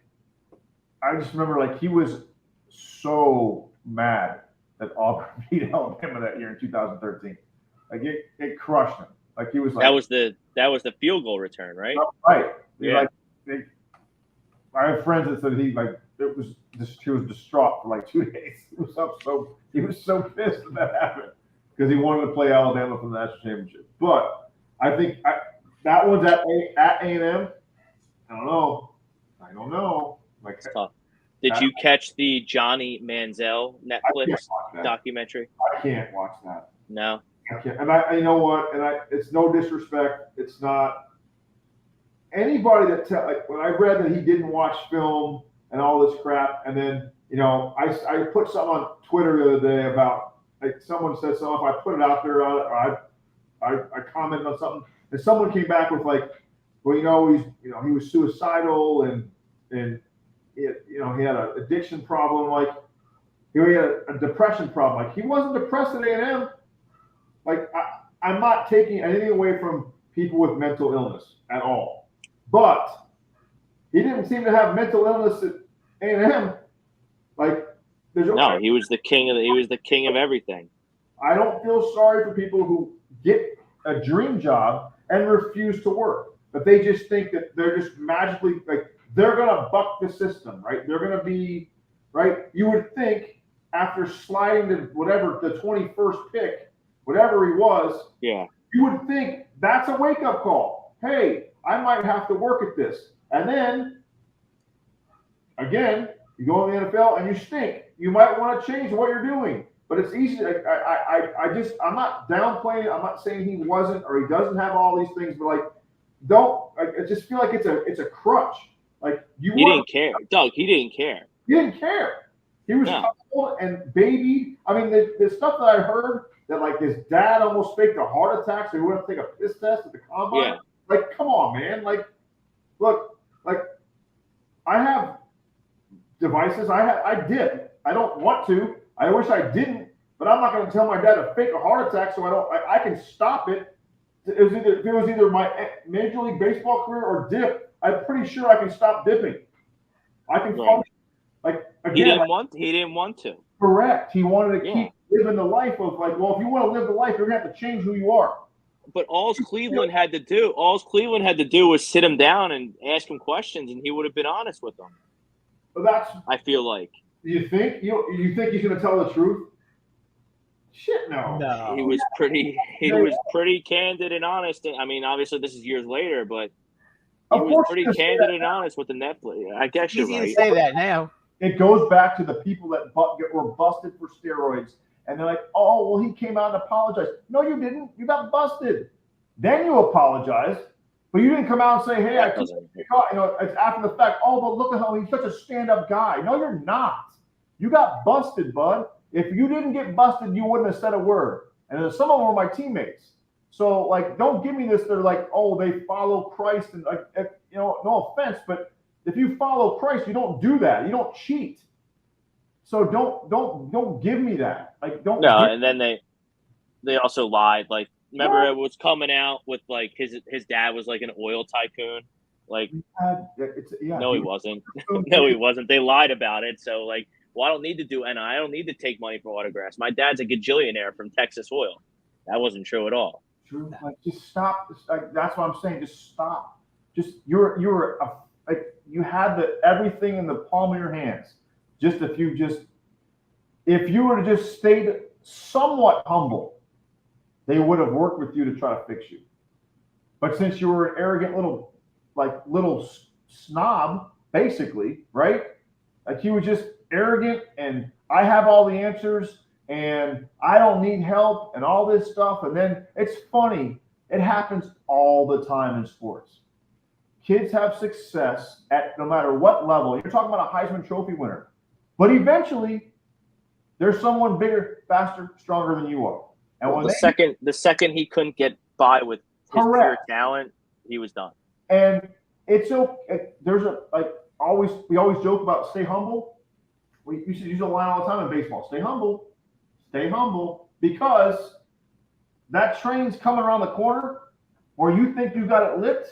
I just remember like he was so mad that Auburn beat Alabama that year in 2013. Like it crushed him. Like he was like that was the field goal return, right? Right. Yeah. I have friends that said he was distraught for like 2 days. He was so pissed that happened because he wanted to play Alabama for the national championship. But I think that one's at A&M. I don't know. Like it's tough. Did you catch the Johnny Manziel Netflix documentary? I can't watch that. No. I can't. And you know what? And it's no disrespect. It's not anybody that when I read that he didn't watch film and all this crap, and then I put something on Twitter the other day about like someone said something. If I put it out there, or I commented on something, and someone came back with like, well, he was suicidal and and he had an addiction problem, like he had a depression problem. Like he wasn't depressed at A&M. Like I'm not taking anything away from people with mental illness at all, but he didn't seem to have mental illness at A&M. Like no, he was the king of everything. I don't feel sorry for people who get a dream job and refuse to work, but they just think that they're just magically like they're gonna buck the system, right? They're gonna be right. You would think after sliding to whatever the 21st pick, whatever he was, yeah, you would think that's a wake up call. Hey, I might have to work at this, and then again, you go in the NFL and you stink. You might want to change what you're doing. But it's easy. I'm not downplaying. I'm not saying he wasn't or he doesn't have all these things. But I just feel like it's a crutch. Like he didn't care, Doug. He didn't care. He didn't care. He was humble and baby. I mean, the stuff that I heard that like his dad almost faked a heart attack so he wouldn't take a piss test at the combine. Yeah. Like, come on, man. Like, look, like I have devices. I dip. I don't want to. I wish I didn't, but I'm not going to tell my dad to fake a heart attack so I can stop it. If it was either my Major League Baseball career or dip, I'm pretty sure I can stop dipping. I can function. Like again, he didn't want to. Correct. He wanted to keep living the life of like, well, if you want to live the life, you're going to have to change who you are. But all Cleveland had to do was sit him down and ask him questions, and he would have been honest with them. But I feel like. You think you think he's going to tell the truth? Shit, no. He was pretty candid and honest. I mean, obviously this is years later, but he was pretty candid and honest with the Netflix. I guess you're right. Easy to say that now. It goes back to the people that were busted for steroids, and they're like, "Oh, well, he came out and apologized." No, you didn't. You got busted. Then you apologized, but you didn't come out and say, "Hey, I took it's after the fact." Oh, but look at how he's such a stand-up guy. No, you're not. You got busted, bud. If you didn't get busted, you wouldn't have said a word. And some of them were my teammates. So, like, don't give me this. They're like, oh, they follow Christ. And, like, no offense, but if you follow Christ, you don't do that. You don't cheat. So don't give me that. Like, don't. No, and then they also lied. Like, remember it was coming out with, like, his dad was, like, an oil tycoon. Like, no, he wasn't. No, he wasn't. They lied about it. So, like, well, I don't need to do – and I don't need to take money for autographs. My dad's a gajillionaire from Texas Oil. That wasn't true at all. True. Like, just stop. Like, that's what I'm saying. Just stop. Just you had everything in the palm of your hands. Just if you were to just stayed somewhat humble, they would have worked with you to try to fix you. But since you were an arrogant little snob, basically, right? Like you were just arrogant and I have all the answers and I don't need help and all this stuff. And then it's funny. It happens all the time in sports. Kids have success at no matter what level. You're talking about a Heisman Trophy winner. But eventually, there's someone bigger, faster, stronger than you are. And when the second he couldn't get by with his pure talent, he was done. And it's okay. We always joke about stay humble. We used to use a line all the time in baseball. Stay humble, because that train's coming around the corner where you think you got it licked,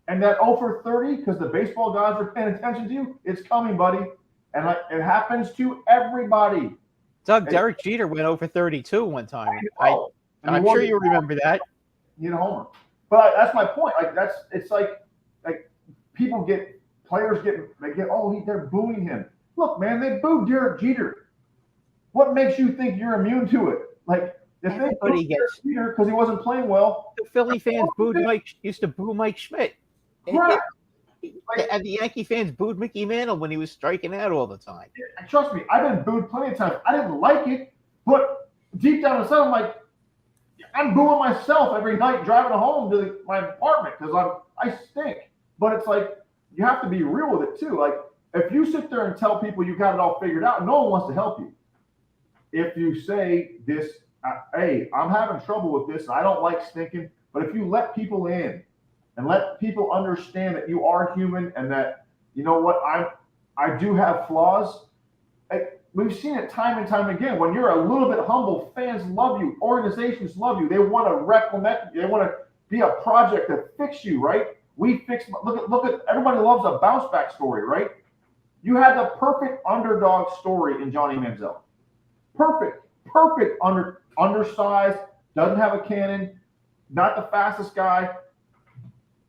and that 0 for 30, because the baseball guys are paying attention to you, it's coming, buddy. And it happens to everybody. Doug, Derek Jeter went 0 for 32 one time. I'm sure you remember that. You know, but that's my point. Like it's like players get they're booing him. Look, man, they booed Derek Jeter. What makes you think you're immune to it? Like if they booed Derek Jeter because he wasn't playing well, the Philly fans used to boo Mike Schmidt. Right. And the Yankee fans booed Mickey Mantle when he was striking out all the time. And trust me, I've been booed plenty of times. I didn't like it, but deep down inside, I'm like, I'm booing myself every night driving home to my apartment because I stink. But it's like you have to be real with it too. Like if you sit there and tell people you got it all figured out, no one wants to help you. If you say this, hey, I'm having trouble with this, and I don't like stinking, but if you let people in and let people understand that you are human and that you know what? I do have flaws. We've seen it time and time again. When you're a little bit humble, fans love you. Organizations love you. They want to recommend you. They want to be a project to fix you, right? Look at everybody loves a bounce back story, right? You had the perfect underdog story in Johnny Manziel. Perfect undersized, doesn't have a cannon, not the fastest guy,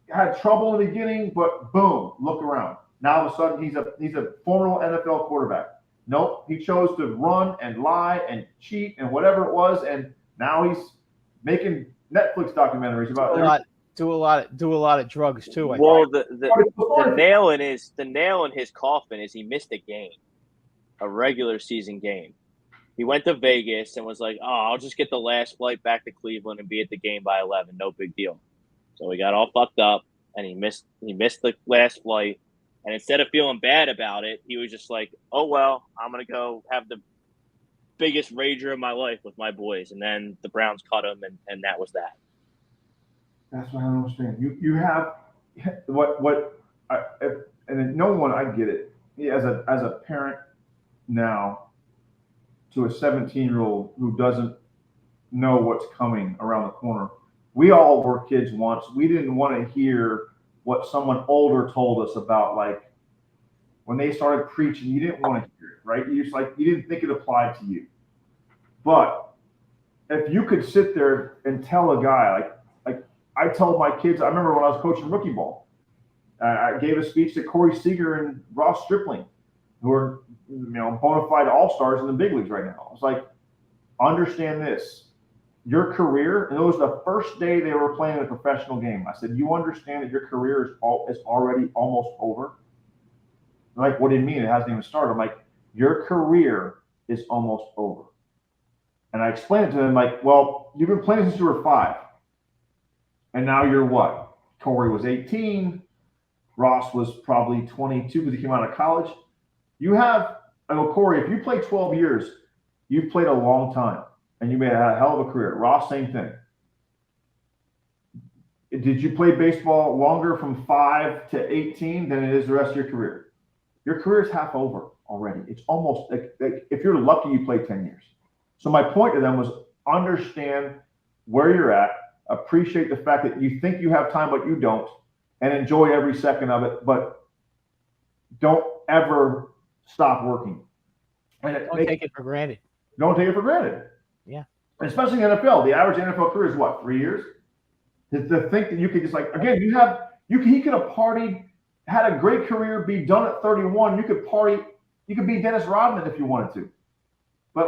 had trouble in the beginning, but boom, look around. Now all of a sudden he's a former NFL quarterback. Nope, he chose to run and lie and cheat and whatever it was, and now he's making Netflix documentaries about do a lot of drugs too. Well, the nail in his coffin is he missed a game, a regular season game. He went to Vegas and was like, "Oh, I'll just get the last flight back to Cleveland and be at the game by 11. No big deal." So he got all fucked up and he missed the last flight. And instead of feeling bad about it, he was just like, "Oh well, I'm gonna go have the biggest rager of my life with my boys." And then the Browns cut him, and that was that. That's what I don't understand. You have and no one, I get it. As a parent now to a 17-year-old who doesn't know what's coming around the corner. We all were kids once. We didn't want to hear what someone older told us about, like when they started preaching, you didn't want to hear it, right? You didn't think it applied to you. But if you could sit there and tell a guy, like I told my kids, I remember when I was coaching rookie ball, I gave a speech to Corey Seager and Ross Stripling, who are bona fide all-stars in the big leagues right now. I was like, understand this. Your career, and it was the first day they were playing a professional game. I said, you understand that your career is already almost over? They're like, what do you mean? It hasn't even started. I'm like, your career is almost over. And I explained it to them like, well, you've been playing since you were 5. And now you're what? Corey was 18. Ross was probably 22 because he came out of college. Corey, if you play 12 years, you've played a long time. And you made a hell of a career. Ross, same thing. Did you play baseball longer from 5 to 18 than it is the rest of your career? Your career is half over already. It's almost like if you're lucky, you play 10 years. So my point to them was understand where you're at, appreciate the fact that you think you have time, but you don't, and enjoy every second of it, but don't ever stop working. And don't take it for granted. Don't take it for granted. Yeah. And especially in the NFL, the average NFL career is what, 3 years? To think that you could just again, he could have partied, had a great career, be done at 31. You could party, you could be Dennis Rodman if you wanted to. But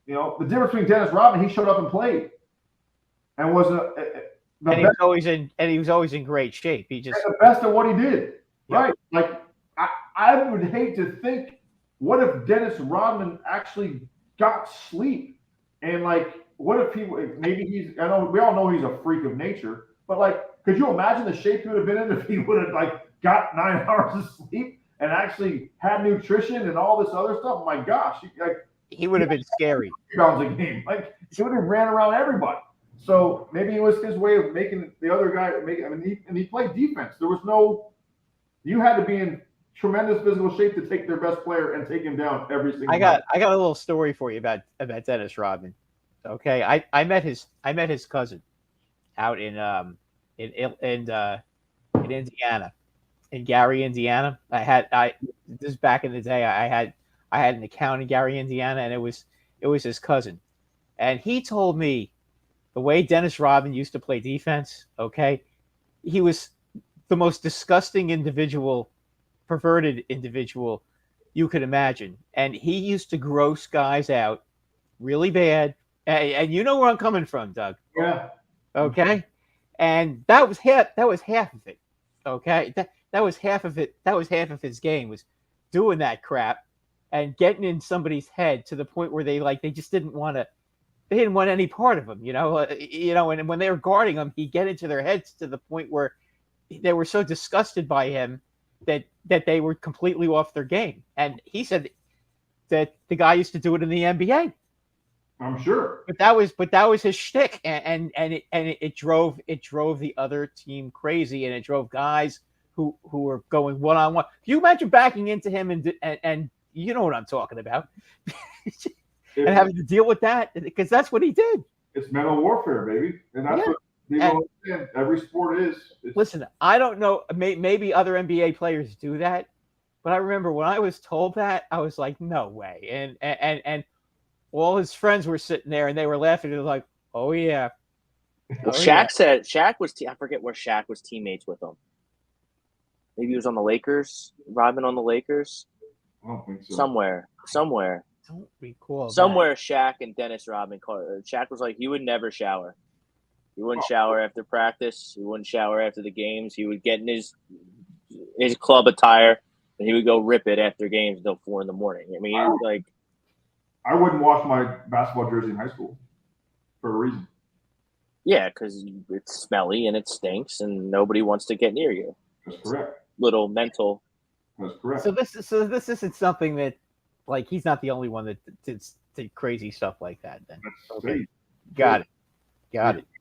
the difference between Dennis Rodman, he showed up and played. And was he was always in great shape. He just the best at what he did. Yeah. Right. Like I would hate to think, what if Dennis Rodman actually got sleep? And what if we all know he's a freak of nature, but could you imagine the shape he would have been in if he would have got 9 hours of sleep and actually had nutrition and all this other stuff? My gosh, he would have been scary. Rebounds a game, he would have ran around everybody. So maybe it was his way of making the other guy he played defense. You had to be in tremendous physical shape to take their best player and take him down every single night. I got a little story for you about Dennis Rodman. Okay, I met his cousin out in Indiana, in Gary, Indiana. This is back in the day. I had an account in Gary, Indiana, and it was his cousin, and he told me the way Dennis Rodman used to play defense. Okay, he was the most disgusting individual, perverted individual you could imagine. And he used to gross guys out really bad. And you know where I'm coming from, Doug. Yeah. Okay. And that was half of it. Okay. That was half of it. That was half of his game, was doing that crap and getting in somebody's head to the point where they just didn't want any part of him, and when they were guarding him, he'd get into their heads to the point where they were so disgusted by him that they were completely off their game. And he said that the guy used to do it in the NBA. I'm sure. But that was his shtick, and it drove the other team crazy, and it drove guys who are going one-on-one. Can you imagine backing into him and you know what I'm talking about, and having to deal with that because that's what he did. It's mental warfare, baby, and that's what people understand. Every sport is. Listen, I don't know. Maybe other NBA players do that, but I remember when I was told that, I was like, no way. And all his friends were sitting there and they were laughing. They were like, oh yeah. Well, Shaq said Shaq was. I forget where Shaq was teammates with him. Maybe he was on the Lakers. Rodman on the Lakers. I don't think so. Somewhere. Don't recall. Somewhere, Shaq and Dennis Rodman. Shaq was like, he would never shower. He wouldn't shower after practice. He wouldn't shower after the games. He would get in his club attire and he would go rip it after games until 4 a.m. I mean, I wouldn't wash my basketball jersey in high school for a reason. Yeah, because it's smelly and it stinks and nobody wants to get near you. That's correct. Little mental. That's correct. So this isn't something that, like, he's not the only one that did crazy stuff like that. Then okay, got it.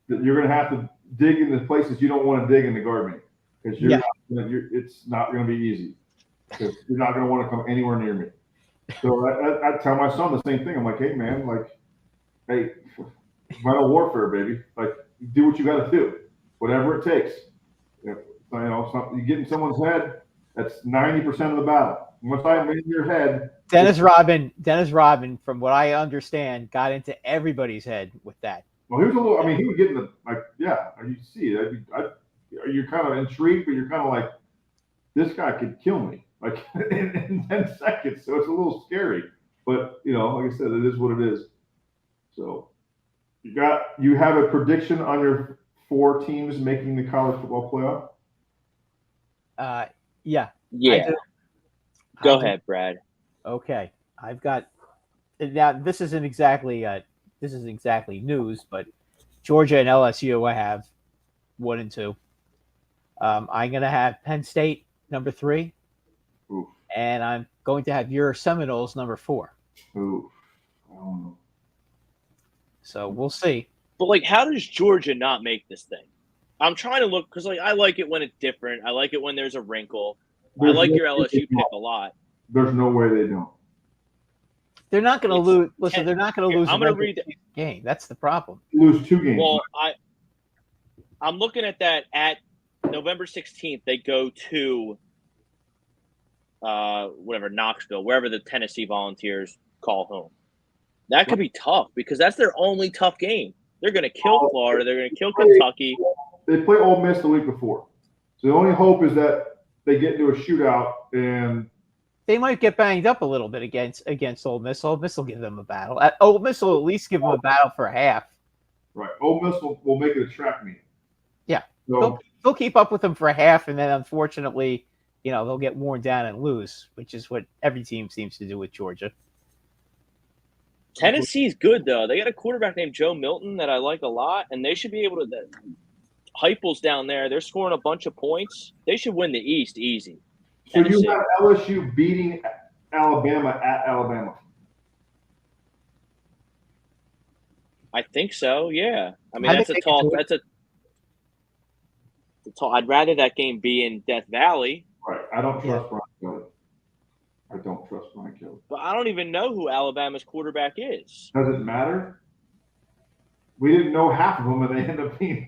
You're going to have to dig in the places you don't want to dig in the gardening because it's not going to be easy because you're not going to want to come anywhere near me. So I tell my son the same thing. I'm like, hey man, hey, mental warfare, baby. Like, do what you got to do, whatever it takes. You get in someone's head, that's 90% of the battle. Once I'm in your head. Dennis Rodman, from what I understand, got into everybody's head with that. Well, he was a little. I mean, he would get in the you see it. You're kind of intrigued, but you're kind of like, this guy could kill me in 10 seconds. So it's a little scary. But like I said, it is what it is. So you have a prediction on your 4 teams making the college football playoff? Yeah. Go ahead, Brad. Okay, I've got now. This isn't exactly news, but Georgia and LSU I have 1 and 2. I'm gonna have Penn State number 3, Oof. And I'm going to have your Seminoles number 4. Oof. I don't know. So we'll see. But how does Georgia not make this thing? I'm trying to look because I like it when it's different. I like it when there's a wrinkle. I like your LSU pick a lot. There's no way they don't. They're not going to lose. Listen, they're not going to lose. I'm going to read the game. That's the problem. Lose 2 games. Well, I'm looking at that at November 16th. They go to Knoxville, wherever the Tennessee Volunteers call home. That could be tough because that's their only tough game. They're going to kill Florida. They're going to kill Kentucky. They play Ole Miss the week before. So the only hope is that they get into a shootout and they might get banged up a little bit against Ole Miss. Ole Miss will give them a battle. Ole Miss will at least give them a battle for a half. Right. Ole Miss will make it a track meet. Yeah. So, they'll keep up with them for a half, and then unfortunately, they'll get worn down and lose, which is what every team seems to do with Georgia. Tennessee's good, though. They got a quarterback named Joe Milton that I like a lot, and they should be able to – Heupel's down there. They're scoring a bunch of points. They should win the East easy. So you have LSU beating Alabama at Alabama? I think so, yeah. I mean, that's a tall – I'd rather that game be in Death Valley. Right. I don't trust Brian Kelly. I don't trust Brian Kelly. But I don't even know who Alabama's quarterback is. Does it matter? We didn't know half of them, and they end up being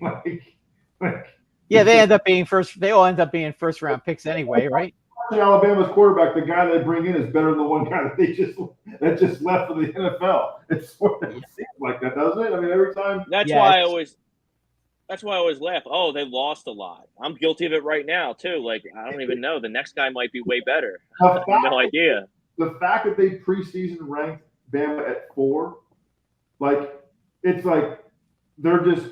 yeah, they end up being first. They all end up being first-round picks anyway, right? Alabama's quarterback, the guy they bring in, is better than the one guy that just left for the NFL. It seems like that, doesn't it? I mean, every time. That's why I always laugh. Oh, they lost a lot. I'm guilty of it right now too. I don't even know. The next guy might be way better. I have no idea. The fact that they preseason ranked Bama at 4, it's like they're just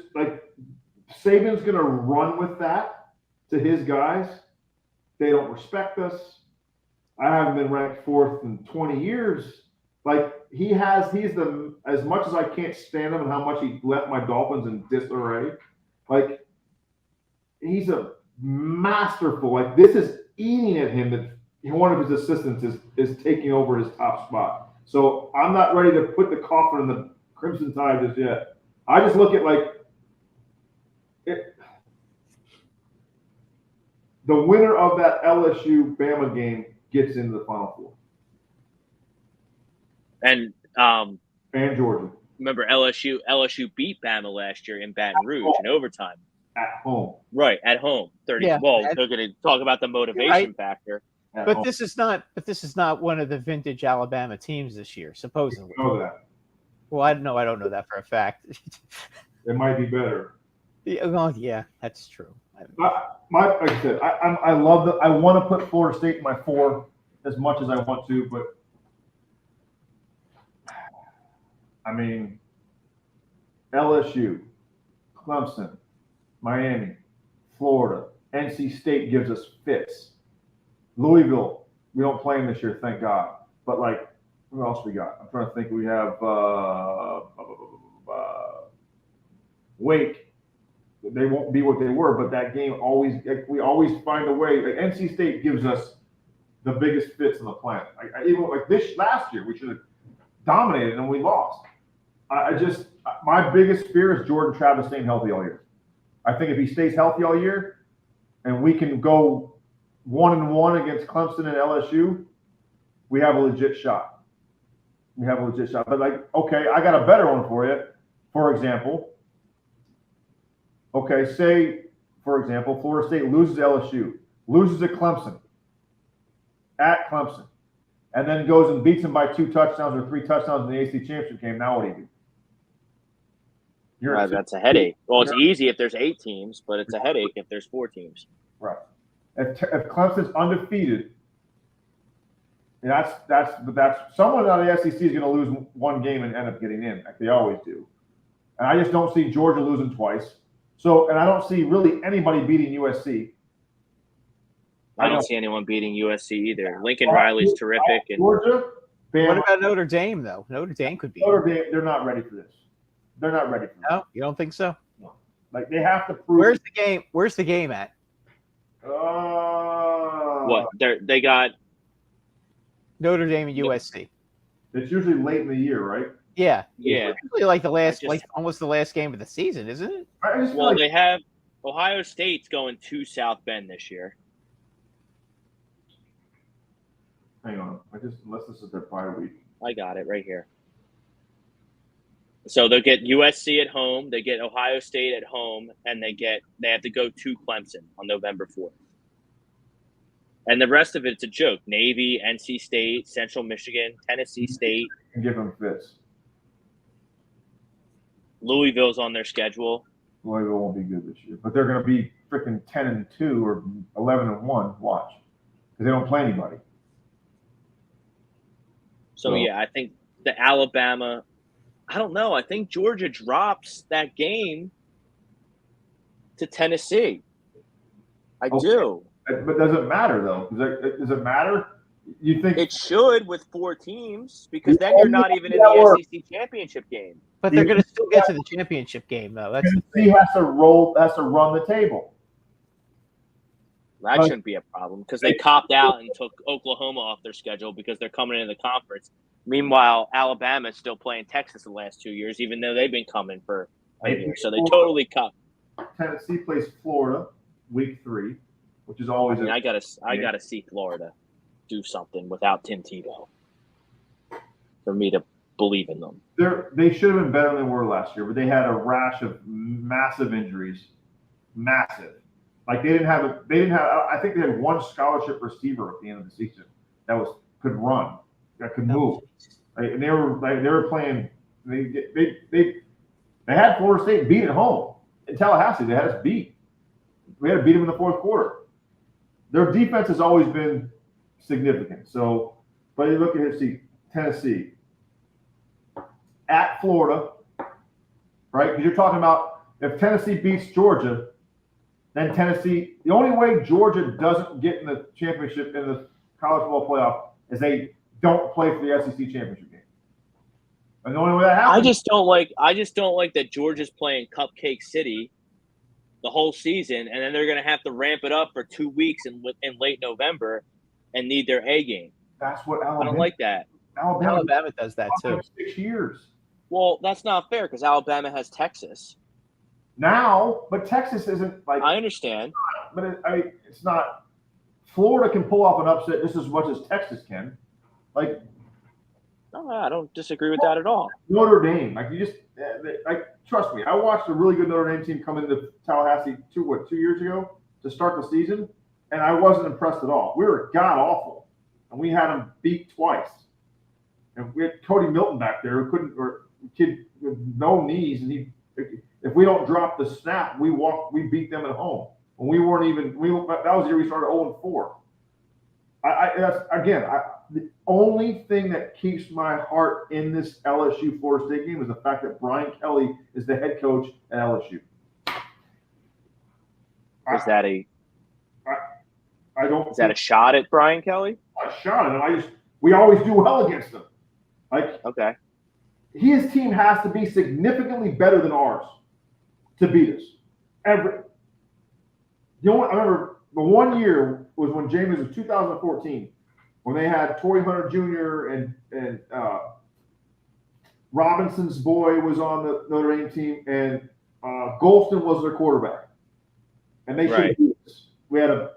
Saban's going to run with that to his guys. They don't respect us. I haven't been ranked 4th in 20 years. He's as much as I can't stand him and how much he left my Dolphins in disarray. He's a masterful. This is eating at him that one of his assistants is taking over his top spot. So I'm not ready to put the coffin in the Crimson Tide just yet. I just look at the winner of that LSU-Bama game gets into the Final Four. And Georgia. Remember LSU beat Bama last year in Baton Rouge in overtime. At home. Right, at home. 30. Yeah, well, they're going to talk about the motivation factor. But this is not one of the vintage Alabama teams this year, supposedly. You know that. Well, I don't know that for a fact. It might be better. Yeah, well, yeah, that's true. Like I said, I love I want to put Florida State in my 4 as much as I want to, but I mean, LSU, Clemson, Miami, Florida, NC State gives us fits. Louisville, we don't play them this year, thank God. But like, who else we got? I'm trying to think. We have Wake. They won't be what they were, but that game we always find a way. Like NC State gives us the biggest fits on the planet. Even like this last year, we should have dominated and we lost. My biggest fear is Jordan Travis staying healthy all year. I think if he stays healthy all year, and we can go 1-1 against Clemson and LSU, we have a legit shot. But like, okay, I got a better one for you. For example, say, for example, Florida State loses to LSU, loses to Clemson, at Clemson, and then goes and beats them by 2 touchdowns or 3 touchdowns in the AC Championship game. Now what do you do? That's a headache. Well, it's easy if there's 8 teams, but it's a headache if there's 4 teams. Right. If Clemson's undefeated, and that's someone out of the SEC is going to lose 1 game and end up getting in, like they always do. And I just don't see Georgia losing twice. So, and I don't see really anybody beating USC. I don't see anyone beating USC either. Lincoln Riley's terrific. And Georgia. Bama. What about Notre Dame though? Notre Dame could be. Notre Dame, they're not ready for this. They're not ready for this. No, you don't think so? No. Like they have to prove. Where's the game at? What? They got Notre Dame and USC. It's usually late in the year, right? Yeah. It's usually like almost the last game of the season, isn't it? Well, they have Ohio State's going to South Bend this year. Hang on, unless this is their bye week. I got it right here. So they'll get USC at home, they get Ohio State at home, and they have to go to Clemson on November 4th. And the rest of it's a joke. Navy, NC State, Central Michigan, Tennessee State. And give them fits. Louisville's on their schedule. Louisville won't be good this year, but they're going to be freaking 10-2 or 11-1. Watch, because they don't play anybody. So yeah, I think the Alabama. I don't know. I think Georgia drops that game to Tennessee. I do. But does it matter though? Does it matter? You think it should with 4 teams because then you're not even in the SEC championship game. But they're going to still get to the championship game though. That's the thing. He has to run the table. That shouldn't be a problem because they copped out and took Oklahoma off their schedule because they're coming into the conference. Meanwhile, Alabama is still playing Texas the last 2 years, even though they've been coming for a year. So they totally copped. Tennessee plays Florida week 3, which is always. I gotta see Florida do something without Tim Tebow for me to believe in them. They should have been better than they were last year, but they had a rash of massive injuries. Massive. Like they didn't have. I think they had 1 scholarship receiver at the end of the season that could run, that could move, and they were playing. They had Florida State beat at home in Tallahassee. They had us beat. We had to beat them in the 4th quarter. Their defense has always been significant. So, but you look at Tennessee at Florida, right? Because you're talking about if Tennessee beats Georgia. Then Tennessee, the only way Georgia doesn't get in the championship in the college football playoff is they don't play for the SEC championship game. And the only way that happens, I just don't like that Georgia's playing Cupcake City the whole season, and then they're going to have to ramp it up for 2 weeks in late November and need their A game. That's what Alabama. I don't like that. Alabama does that too. 6 years. Well, that's not fair because Alabama has Texas. Now, but Texas isn't like. I understand. it's not. Florida can pull off an upset just as much as Texas can. Like, no, I don't disagree with that at all. Notre Dame, trust me, I watched a really good Notre Dame team come into Tallahassee 2 years ago to start the season, and I wasn't impressed at all. We were god awful, and we had them beat twice. And we had Cody Milton back there who couldn't, or kid with no knees, and if we don't drop the snap, we beat them at home. When we weren't even, that was the year we started 0-4. The only thing that keeps my heart in this LSU Florida State game is the fact that Brian Kelly is the head coach at LSU. Is that a shot at Brian Kelly? A shot at him. We always do well against him. Okay. His team has to be significantly better than ours to beat us. I remember the one year was when James was 2014, when they had Torrey Hunter Jr. and Robinson's boy was on the Notre Dame team, and Golston was their quarterback, and they should beat us. We had a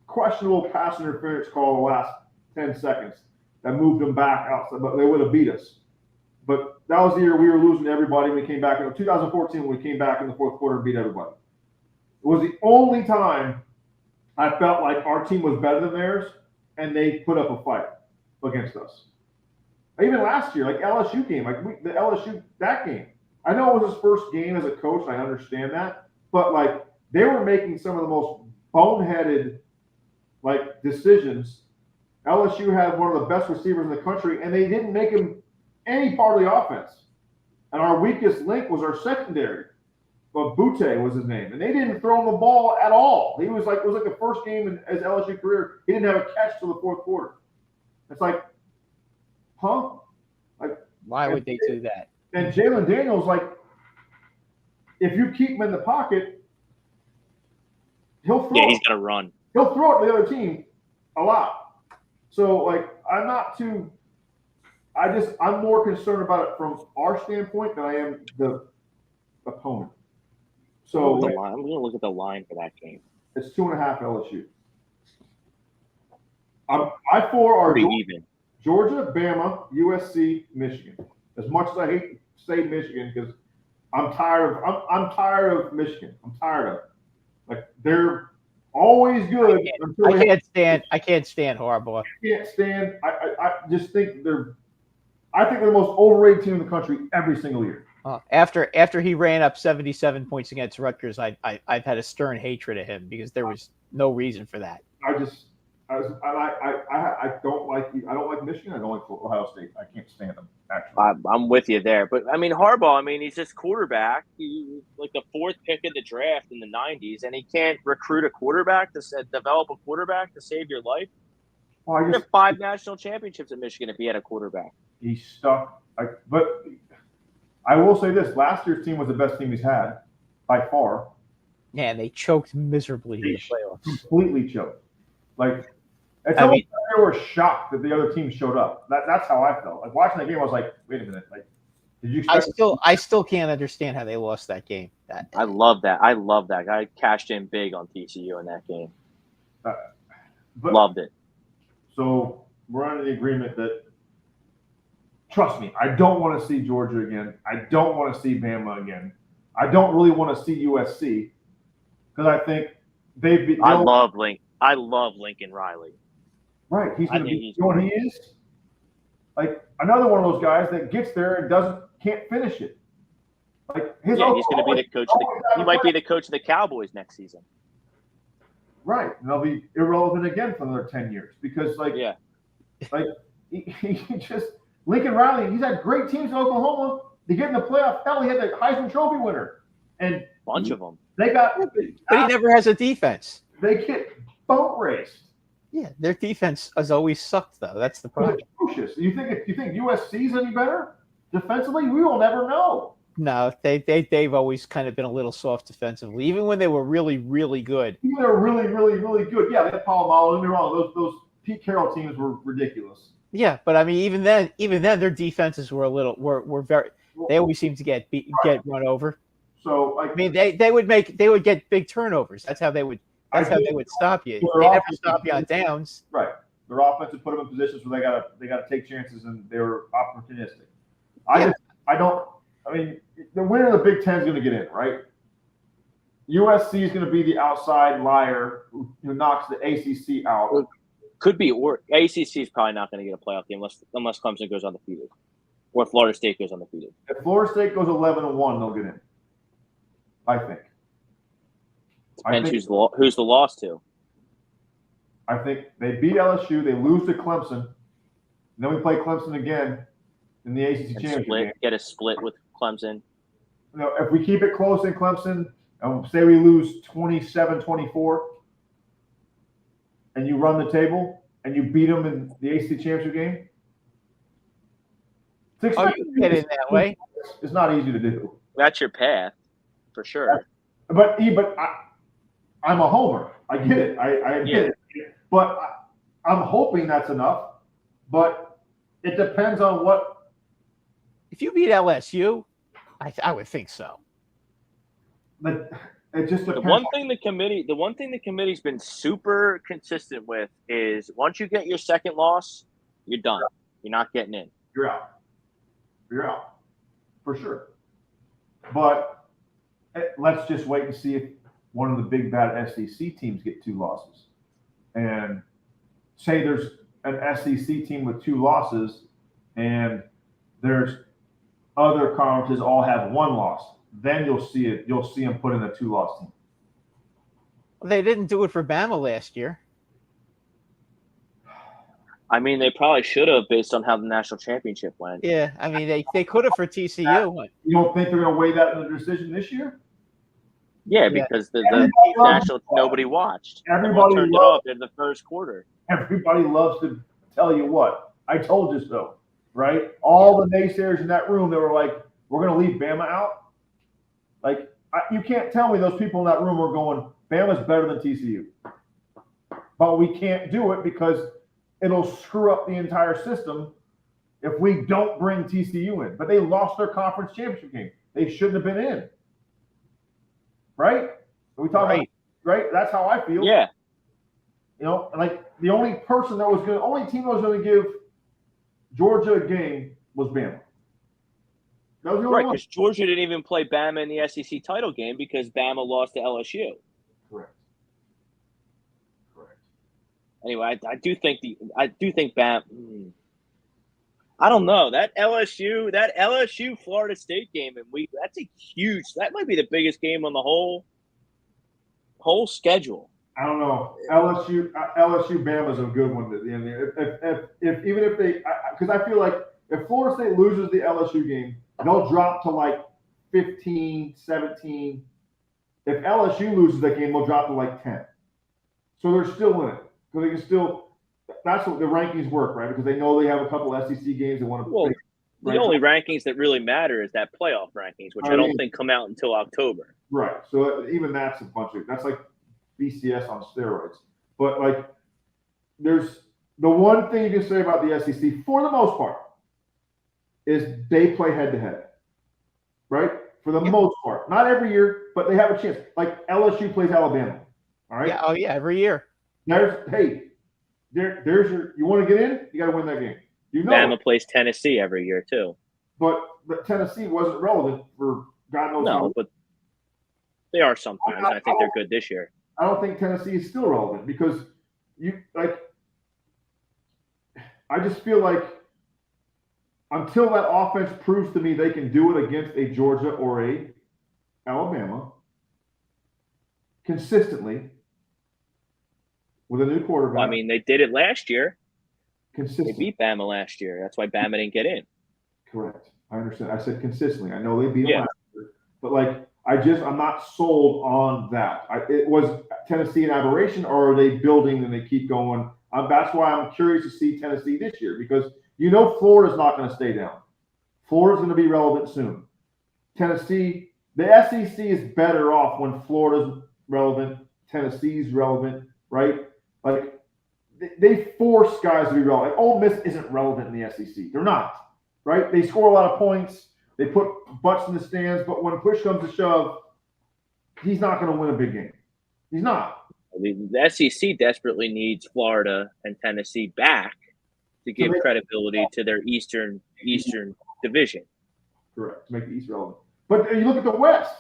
questionable pass interference call the last 10 seconds that moved them back outside, but they would have beat us. But that was the year we were losing to everybody. We came back in 2014 when we came back in the fourth quarter and beat everybody. It was the only time I felt like our team was better than theirs, and they put up a fight against us. Even last year, like LSU game, that game. I know it was his first game as a coach, and I understand that, but they were making some of the most boneheaded decisions. LSU had one of the best receivers in the country, and they didn't make him any part of the offense. And our weakest link was our secondary. But Butte was his name, and they didn't throw him the ball at all. It was like the first game in his LSU career. He didn't have a catch till the fourth quarter. It's like, huh? Why would they do that? And Jalen Daniels, if you keep him in the pocket, he'll throw. Yeah, he's gonna run. He'll throw it to the other team a lot. So I'm more concerned about it from our standpoint than I am the opponent. So I'm going to look at the line for that game. It's 2.5 LSU. I four are Georgia, Bama, USC, Michigan. As much as I hate to say Michigan, because I'm tired of Michigan. I'm tired of it. They're always good. I can't stand Harbaugh. I just think they're the most overrated team in the country every single year. After he ran up 77 points against Rutgers, I've had a stern hatred of him because there was no reason for that. I don't like Michigan. I don't like Ohio State. I can't stand them. Actually, I'm with you there. But Harbaugh. He's just quarterback. He like the fourth pick in the draft in the '90s, and he can't recruit a quarterback to develop a quarterback to save your life. Well, he had 5 national championships at Michigan if he had a quarterback. He's stuck. But I will say this: last year's team was the best team he's had by far. Yeah, they choked miserably in the playoffs. Completely choked. They were shocked that the other team showed up. That's how I felt. Watching the game, I was like, "Wait a minute! Did you?" I still can't understand how they lost that game. I love that. I cashed in big on TCU in that game. Loved it. So we're under the agreement that. Trust me, I don't want to see Georgia again. I don't want to see Bama again. I don't really want to see USC because I think I love Lincoln Riley. Right, he's going to be what he is. Another one of those guys that gets there and can't finish it. He's going to be the coach. He might be the coach of the Cowboys next season. Right, and they'll be irrelevant again for another 10 years because he just. Lincoln Riley, he's had great teams in Oklahoma. They get in the playoff. Hell, he had the Heisman Trophy winner. And bunch of them. They got. But he never has a defense. They get boat raced. Yeah, their defense has always sucked, though. That's the problem. Atrocious. You think USC's any better defensively? We will never know. No, they've always kind of been a little soft defensively, even when they were really, really good. Even they're really, really, really good. Yeah, they had Palomalo. Don't get me wrong. Those Pete Carroll teams were ridiculous. Yeah, but even then, their defenses were very. They always seem to get run over. So like, I mean, they would get big turnovers. That's how they would stop you. They never stop you on downs. Right. Their offense would put them in positions where they gotta take chances, and they were opportunistic. I mean, the winner of the Big Ten is going to get in, right? USC is going to be the outside liar who knocks the ACC out. Could be, or ACC is probably not going to get a playoff game unless Clemson goes undefeated, or Florida State goes undefeated. If Florida State goes 11-1, they'll get in. I think. Depends who's the loss to. I think they beat LSU, they lose to Clemson, and then we play Clemson again in the ACC championship game. Get a split with Clemson. You know, if we keep it close in Clemson, and say we lose 27-24, and you run the table and you beat them in the ACC championship game, you can get in that way. It's not easy to do. That's your path, for sure. But I'm a homer. I get it. I get it. But I'm hoping that's enough. But it depends on what. If you beat LSU, I would think so. But it just depends. The one thing the committee's been super consistent with is once you get your second loss, you're done. You're not getting in. You're out. You're out. For sure. But let's just wait and see if one of the big bad SEC teams get 2 losses. And say there's an SEC team with 2 losses and there's other conferences all have 1 loss. Then you'll see it. You'll see them put in a 2-loss team. Well, they didn't do it for Bama last year. I mean, they probably should have based on how the national championship went. Yeah, I mean, they could have for TCU. You don't think they're going to weigh that in the decision this year? Yeah, because the national nobody watched. Everybody turned it off in the first quarter. Everybody loves to tell you what. I told you so, right? All the naysayers in that room that were like, we're going to leave Bama out. Like, you can't tell me those people in that room were going, Bama's better than TCU. But we can't do it because it'll screw up the entire system if we don't bring TCU in. But they lost their conference championship game. They shouldn't have been in. Right? Are we talking about, right? That's how I feel. Yeah. You know, like the only team that was going to give Georgia a game was Bama. That was the only one. Because Georgia didn't even play Bama in the SEC title game because Bama lost to LSU. Correct. Anyway, I do think Bama. I don't know that LSU Florida State game, and that might be the biggest game on the whole schedule. I don't know. LSU Bama's a good one at the end there. Because I feel like if Florida State loses the LSU game, they'll drop to like 15, 17. If LSU loses that game, they'll drop to like 10. So they're still in it. So they can still – that's what the rankings work, right? Because they know they have a couple SEC games they want to play. The only rankings that really matter is that playoff rankings, which I don't think come out until October. Right. So even that's a bunch of – that's like BCS on steroids. But, like, there's – the one thing you can say about the SEC, for the most part, is they play head-to-head, right? For the most part. Not every year, but they have a chance. Like, LSU plays Alabama, all right? Yeah, every year. There's your – you want to get in? You got to win that game. You know Bama plays Tennessee every year, too. But Tennessee wasn't relevant for God knows how. No, but they are sometimes. I think they're good this year. I don't think Tennessee is still relevant because I just feel like until that offense proves to me they can do it against a Georgia or a Alabama consistently with a new quarterback. I mean, they did it last year. Consistently. They beat Bama last year. That's why Bama didn't get in. Correct. I understand. I said consistently. I know they beat them last year. But, like, I'm not sold on that. It was Tennessee an aberration, or are they building and they keep going? That's why I'm curious to see Tennessee this year because Florida's not going to stay down. Florida's going to be relevant soon. Tennessee, the SEC is better off when Florida's relevant, Tennessee's relevant, right? Like, they force guys to be relevant. Ole Miss isn't relevant in the SEC. They're not, right? They score a lot of points. They put butts in the stands, but when push comes to shove, he's not going to win a big game. He's not. The SEC desperately needs Florida and Tennessee back to give credibility to their Eastern division. Correct, to make the East relevant. But you look at the West.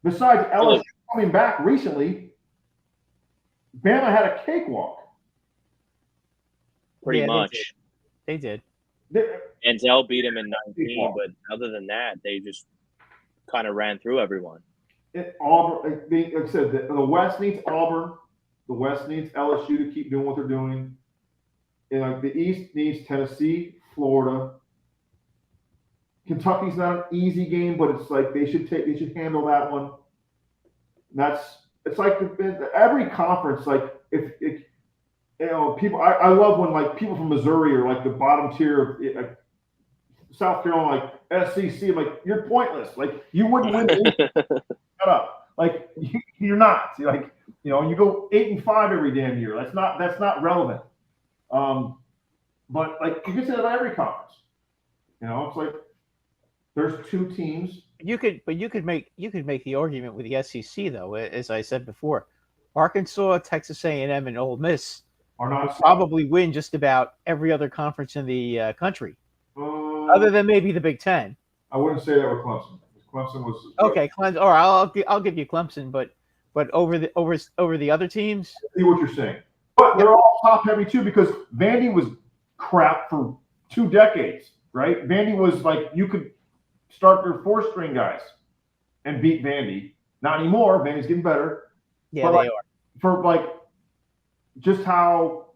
Besides LSU coming back recently, Bama had a cakewalk. Pretty much. They did. Denzel beat him in 19, but other than that, they just kind of ran through everyone. Auburn, like I said, the West needs Auburn. The West needs LSU to keep doing what they're doing. And like the East needs Tennessee, Florida. Kentucky's not an easy game, but it's like they should handle that one. It's like every conference, like if people, I love when like people from Missouri or like the bottom tier of like South Carolina, like SEC, I'm like, you're pointless. Like you wouldn't win. Shut up. Like you're not. You're like, you go 8-5 every damn year. That's not relevant. But like you can say that about every conference. It's like there's two teams. You could make the argument with the SEC though, as I said before, Arkansas, Texas A&M, and Ole Miss are not probably win just about every other conference in the country, other than maybe the Big Ten. I wouldn't say that with Clemson. Clemson was okay. Clemson. All right, I'll give you Clemson, but over the other teams. I see what you're saying, but they're all top heavy too because Vandy was crap for 2 decades, right? Vandy was like you could start their 4-string guys and beat Vandy. Not anymore. Vandy's getting better. Yeah, they are. For like just how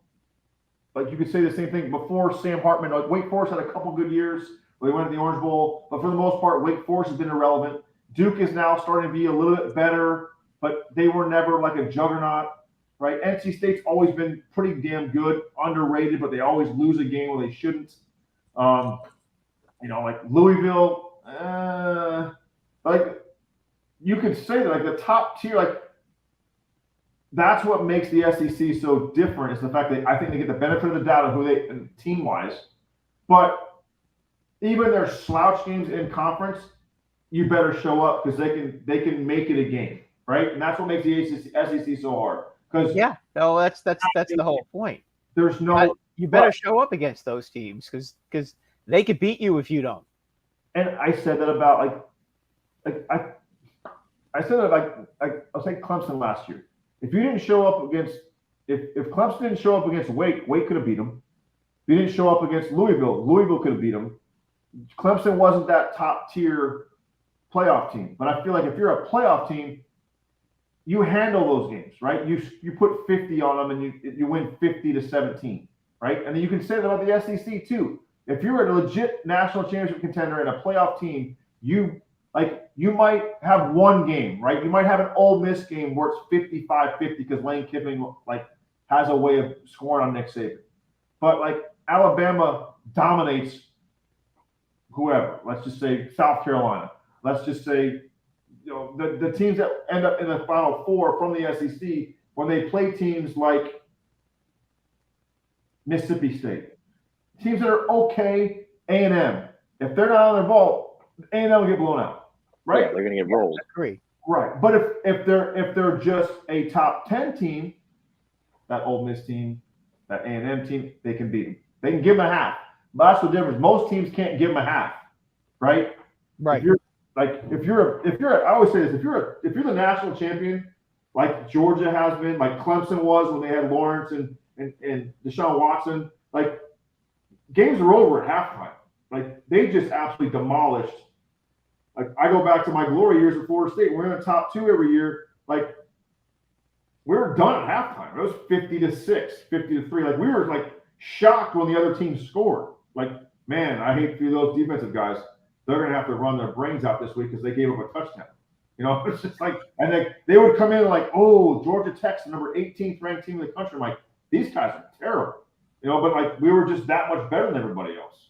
like you could say the same thing before Sam Hartman. Like Wake Forest had a couple good years. They went to the Orange Bowl, but for the most part, Wake Forest has been irrelevant. Duke is now starting to be a little bit better, but they were never like a juggernaut, right? NC State's always been pretty damn good, underrated, but they always lose a game where they shouldn't. Like Louisville, like you could say that like the top tier, like that's what makes the SEC so different is the fact that I think they get the benefit of the doubt of who they team-wise, but even their slouch games in conference, you better show up because they can make it a game, right? And that's what makes the SEC so hard. Because that's the whole point. There's no you better show up against those teams because they could beat you if you don't. And I said that about I said that I'll say Clemson last year. If you didn't show up against if Clemson didn't show up against Wake could have beat them. If you didn't show up against Louisville could have beat them. Clemson wasn't that top tier playoff team, but I feel like if you're a playoff team, you handle those games, right? You put 50 on them and you win 50-17, right? And then you can say that about the SEC too. If you're a legit national championship contender and a playoff team, you might have one game, right? You might have an Ole Miss game where it's 55-50 because Lane Kiffin has a way of scoring on Nick Saban, but Alabama dominates whoever. Let's just say South Carolina. Let's just say, the teams that end up in the Final Four from the SEC when they play teams like Mississippi State, teams that are okay. A&M, if they're not on their ball, A&M will get blown out, right? Yeah, they're going to get rolled. Agree. Right, but if they're just a top 10 team, that Ole Miss team, that A&M team, they can beat them. They can give them a half. But that's the difference. Most teams can't give them a half, right? Right. If you're I always say this, if you're the national champion, like Georgia has been, like Clemson was when they had Lawrence and Deshaun Watson, like games are over at halftime. Like they just absolutely demolished. Like I go back to my glory years at Florida State. We're in the top 2 every year. Like we were done at halftime. It was 50-6, 50-3. Like we were shocked when the other team scored. Like, man, I hate for those defensive guys. They're going to have to run their brains out this week because they gave up a touchdown. It's just and they would come in oh, Georgia Tech's the number 18th ranked team in the country. I'm like, these guys are terrible. But we were just that much better than everybody else.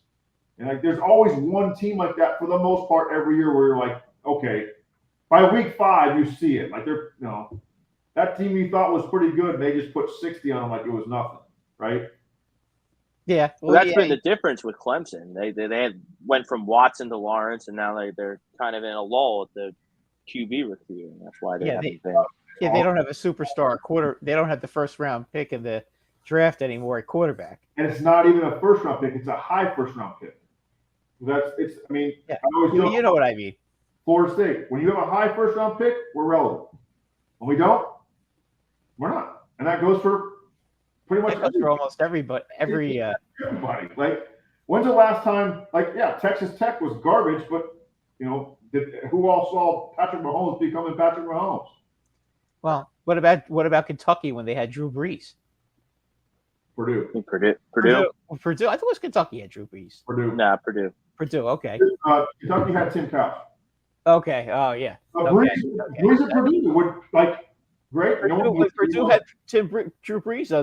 And there's always one team like that for the most part every year where you're okay, by week 5 you see it. They're that team you thought was pretty good, and they just put 60 on them like it was nothing, right? Yeah, Well, that's been the difference with Clemson. They went from Watson to Lawrence, and now they're kind of in a lull at the QB recruiting. That's why they haven't been. Yeah, they don't have a superstar They don't have the first round pick in the draft anymore at quarterback. And it's not even a first round pick; it's a high first round pick. I mean, yeah. I always you know what I mean. Florida State. When you have a high first round pick, we're relevant. When we don't, we're not. And that goes for pretty much almost everybody. Everybody. Like, when's the last time? Like, yeah, Texas Tech was garbage, but who all saw Patrick Mahomes becoming Patrick Mahomes? Well, what about Kentucky when they had Drew Brees? Purdue. I thought it was Kentucky had Drew Brees. Purdue. Nah, Purdue. Okay. Kentucky had Tim Couch. Okay. Oh yeah. Brees at Purdue would great. Purdue had Drew Brees, though.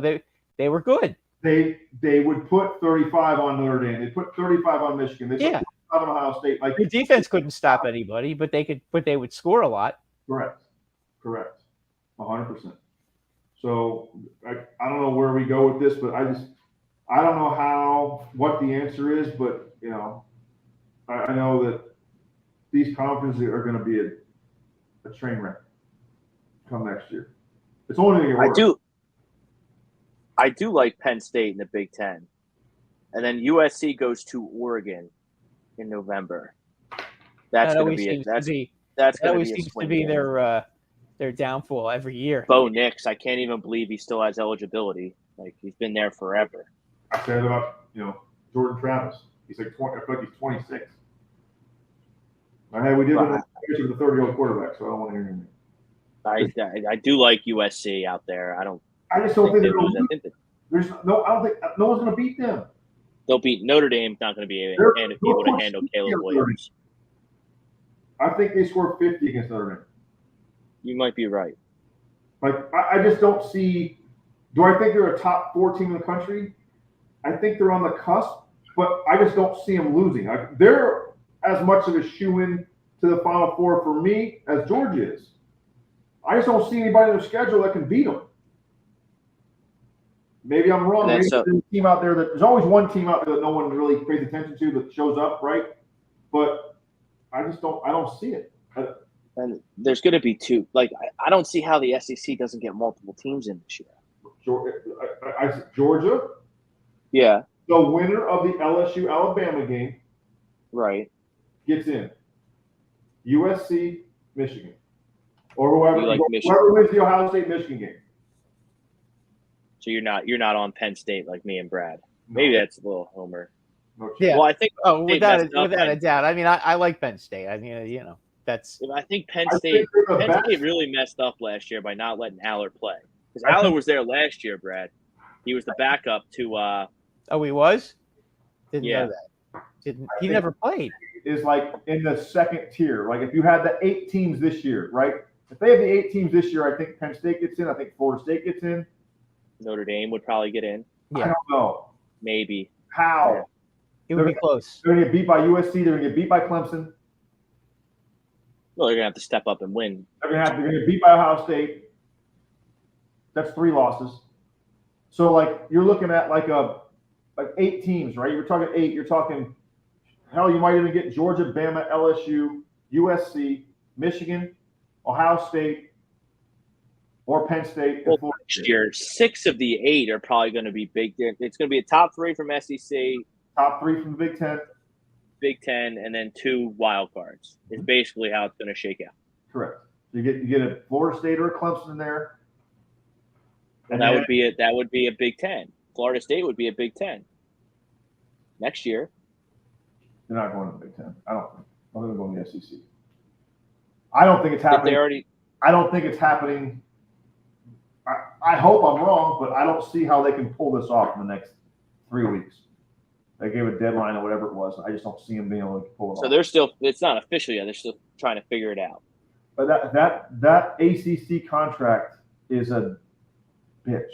They were good. They would put 35 on Notre Dame. They put 35 on Michigan. They put 35 on Ohio State. Like, the defense couldn't stop anybody, but they would score a lot. Correct. 100%. So I don't know where we go with this, but I don't know what the answer is, but I know that these conferences are going to be a train wreck come next year. It's only going to get worse. I do like Penn State in the Big Ten, and then USC goes to Oregon in November. That's going to be that's going to be their downfall every year. Bo Nix, I can't even believe he still has eligibility. Like, he's been there forever. I said about Jordan Travis. He's like 20. I feel like he's 26. We did with the 30-year-old quarterback, so I don't want to hear anything. I do like USC out there. I just don't think they're going to lose. I don't think no one's going to beat them. They'll beat Notre Dame. Not going to be able to handle Caleb Williams. I think they scored 50 against Notre Dame. You might be right. Like, I just don't see. Do I think they're a top 4 team in the country? I think they're on the cusp, but I just don't see them losing. They're as much of a shoe-in to the Final Four for me as Georgia is. I just don't see anybody in their schedule that can beat them. Maybe I'm wrong. Maybe there's a team out there there's always one team out there that no one really pays attention to that shows up, right? But I don't see it. And there's going to be 2. Like, I don't see how the SEC doesn't get multiple teams in this year. Georgia? Yeah. The winner of the LSU-Alabama game, right, gets in. USC, Michigan. Or whoever wins the Ohio State-Michigan game. So you're not on Penn State like me and Brad. Maybe that's a little homer. Yeah. Well, I think without a doubt. I mean, I like Penn State. I mean, that's. I think Penn State really messed up last year by not letting Aller play, because Aller was there last year, Brad. He was the backup to. Oh, he was. Didn't know that. He never played. Is like in the second tier. Like, if you had the 8 teams this year, right? If they have the 8 teams this year, I think Penn State gets in. I think Florida State gets in. Notre Dame would probably get in. Yeah. I don't know. Maybe. How? It would be close. They're going to get beat by USC. They're going to get beat by Clemson. Well, they're going to have to step up and win. They're going to get beat by Ohio State. That's 3 losses. So, like, you're looking at like 8 teams, right? You're talking 8. You're talking, hell, you might even get Georgia, Bama, LSU, USC, Michigan, Ohio State, or Penn State. Well, next year, 6 of the 8 are probably going to be big. It's going to be a top 3 from SEC, top 3 from the Big Ten, and then 2 wild cards. Is basically how it's going to shake out. Correct. You get a Florida State or a Clemson in there, and that would be a Big Ten. Florida State would be a Big Ten next year. They're not going to the Big Ten. I don't think. I'm going to go in the SEC. I don't think it's happening. I don't think it's happening. I hope I'm wrong, but I don't see how they can pull this off in the next 3 weeks. They gave a deadline or whatever it was. I just don't see them being able to pull it off. So they're still – it's not official yet. They're still trying to figure it out. But that ACC contract is a bitch.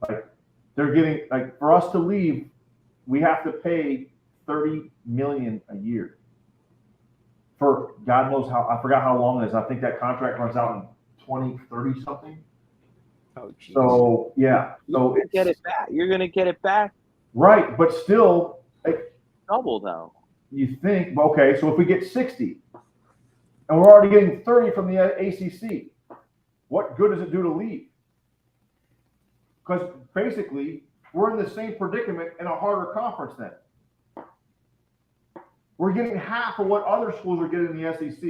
Like, they're getting – like, for us to leave, we have to pay $30 million a year for God knows how – I forgot how long it is. I think that contract runs out in 2030 something. Oh, geez. So, yeah. So get it back. You're going to get it back Right, but still, like, Double though. you think, okay, so if we get 60, and we're already getting 30 from the ACC, what good does it do to leave? Because basically, we're in the same predicament in a harder conference then. We're getting half of what other schools are getting in the SEC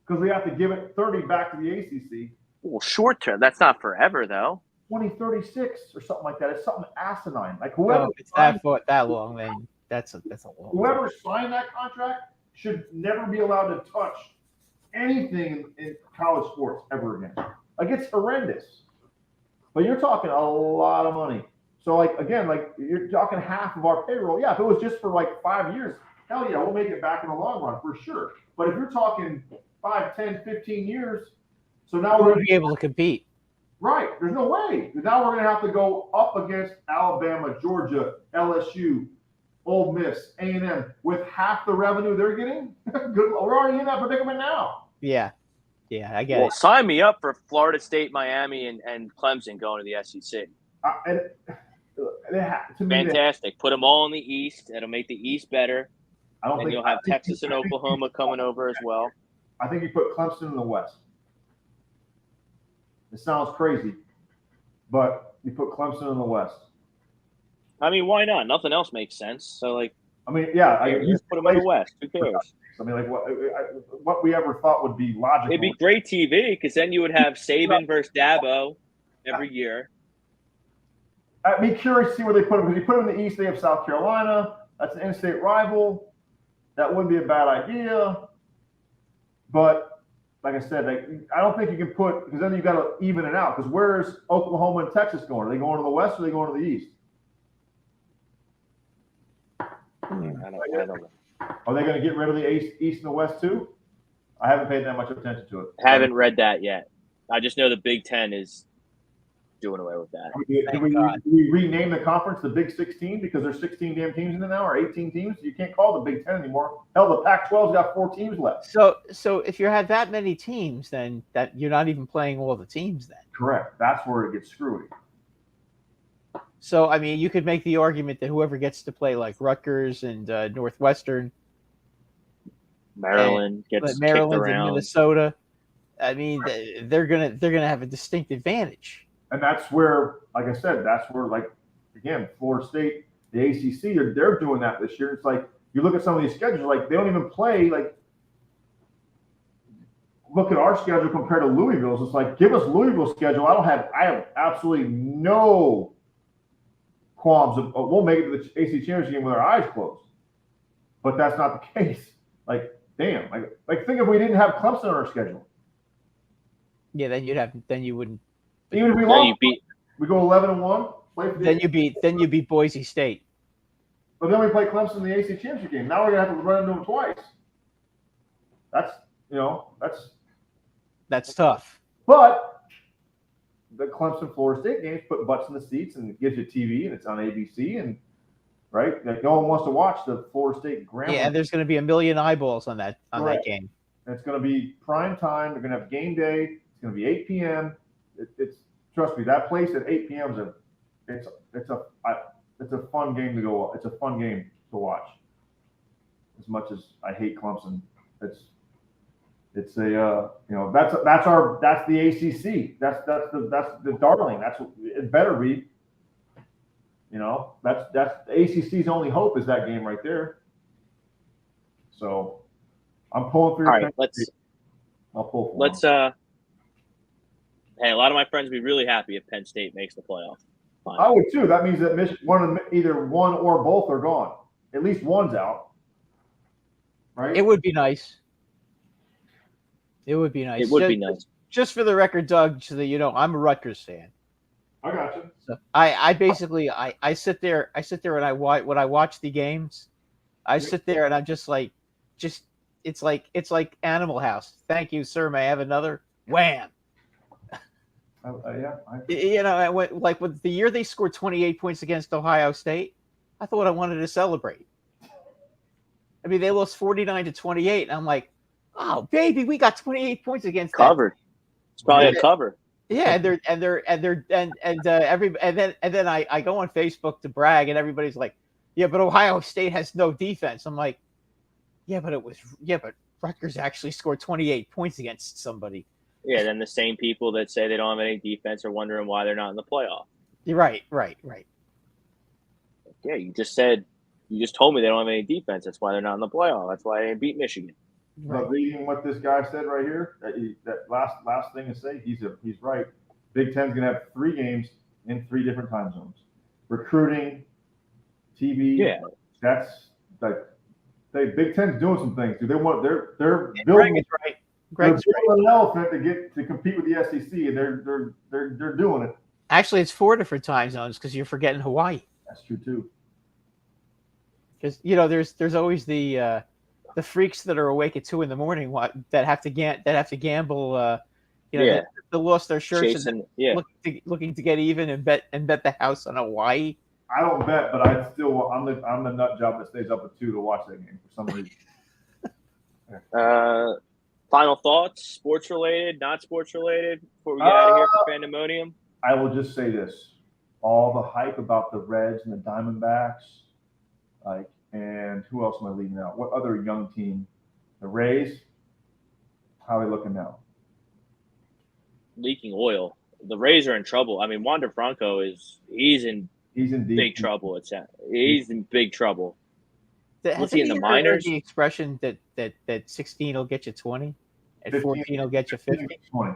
because we have to give it 30 back to the ACC. Well, short term. That's not forever though. 2036 or something like that. It's something asinine. Like whoever Oh, it's that long, then that's a long. Whoever signed that contract should never be allowed to touch anything in college sports ever again. Like it's horrendous. But you're talking a lot of money. So like again, like you're talking half of our payroll. Yeah, if it was just for like 5 years, hell yeah, we'll make it back in the long run for sure. But if you're talking 5, 10, 15 years, so now we're going to be able to compete. Right. There's no way. Now we're going to have to go up against Alabama, Georgia, LSU, Ole Miss, A&M with half the revenue they're getting. Good. We're already in that predicament now. Yeah. Yeah, I get it. Sign me up for Florida State, Miami, and Clemson going to the SEC. Fantastic. Put them all in the East. It'll make the East better. And you'll have Texas and Oklahoma coming over as well. I think you put Clemson in the West. It sounds crazy, but you put Clemson in the West. I mean, why not? Nothing else makes sense. So, like, I mean, yeah, just put them in the West. Who cares? I mean, like, what we ever thought would be logical. It'd be great TV because then you would have Saban versus Dabo every year. I'd be curious to see where they put them. Because you put them in the East, they have South Carolina. That's an in-state rival. That wouldn't be a bad idea. But like I said, I don't think you can put, because then you got to even it out. Because where's Oklahoma and Texas going? Are they going to the West or are they going to the East? I don't know. Are they going to get rid of the East and the West too? I haven't paid that much attention to it. Haven't read that yet. I just know the Big Ten is doing away with that. Do we rename the conference the Big 16 because there's 16 damn teams in it now, or 18 teams? You can't call it the Big 10 anymore. Hell, the Pac-12's got 4 teams left. So if you had that many teams, then that you're not even playing all the teams then. Correct. That's where it gets screwy. So I mean, you could make the argument that whoever gets to play like Rutgers and Northwestern, Maryland gets kicked and around. Minnesota. I mean, they're gonna have a distinct advantage. And that's where, like I said, that's where, like, again, Florida State, the ACC, they're doing that this year. It's like you look at some of these schedules, like they don't even play. Like, look at our schedule compared to Louisville's. It's like, give us Louisville's schedule. I have absolutely no qualms. We'll make it to the ACC championship game with our eyes closed. But that's not the case. Like, damn. Like think if we didn't have Clemson on our schedule. Yeah, then you wouldn't. Even if we lost, we go 11-1. Then you beat Boise State. But then we play Clemson in the AC championship game. Now we're gonna have to run into them twice. That's tough. But the Clemson Florida State games put butts in the seats and it gives you TV and it's on ABC and right. Like no one wants to watch the Florida State Grambling. Yeah, and there's going to be a million eyeballs on that game. And it's going to be prime time. They're going to have game day. It's going to be 8 p.m. It's trust me, that place at 8 p.m. it's a fun game to go. It's a fun game to watch. As much as I hate Clemson, it's that's the ACC. That's the darling. That's what it better be. That's the ACC's only hope is that game right there. So I'm pulling for your. All right, I'll pull for Hey, a lot of my friends would be really happy if Penn State makes the playoff. Fine. I would too. That means that either one or both are gone. At least one's out. Right? It would be nice. It would be nice. Just for the record, Doug, so that you know, I'm a Rutgers fan. I got you. So I basically I sit there and when I watch the games, I sit there and I'm just it's like Animal House. Thank you, sir. May I have another? Wham. I went like with the year they scored 28 points against Ohio State. I thought I wanted to celebrate. I mean, they lost 49-28, and I'm like, oh baby, we got 28 points against covered. It's probably a cover. Yeah, and then I go on Facebook to brag, and everybody's like, "Yeah, but Ohio State has no defense." I'm like, "Yeah, but Rutgers actually scored 28 points against somebody." Yeah, then the same people that say they don't have any defense are wondering why they're not in the playoff. You're right. Yeah, you just told me they don't have any defense. That's why they're not in the playoff. That's why they didn't beat Michigan. Right. But reading what this guy said right here, that last thing to say, he's right. Big Ten's gonna have 3 games in 3 different time zones. Recruiting, TV. Yeah, that's like Big Ten's doing some things. Do they want? They're Greg building. is right. Greg's They're right. building an elephant to compete with the SEC, and they're doing it. Actually, it's 4 different time zones because you're forgetting Hawaii. That's true too. Because there's always the freaks that are awake at 2 a.m. that have to gamble. They lost their shirts and looking to get even and bet the house on Hawaii. I don't bet, but I'm the nut job that stays up at 2 to watch that game for some reason. Final thoughts, sports related, not sports related, before we get out of here for Pandemonium. I will just say this: all the hype about the Reds and the Diamondbacks, and who else am I leaving out? What other young team? The Rays. How are they looking now? Leaking oil. The Rays are in trouble. I mean, Wander Franco he's in big trouble. He's in big trouble. Was he in the minors? The expression that 16 will get you 20 and 14 will get you 50. 20.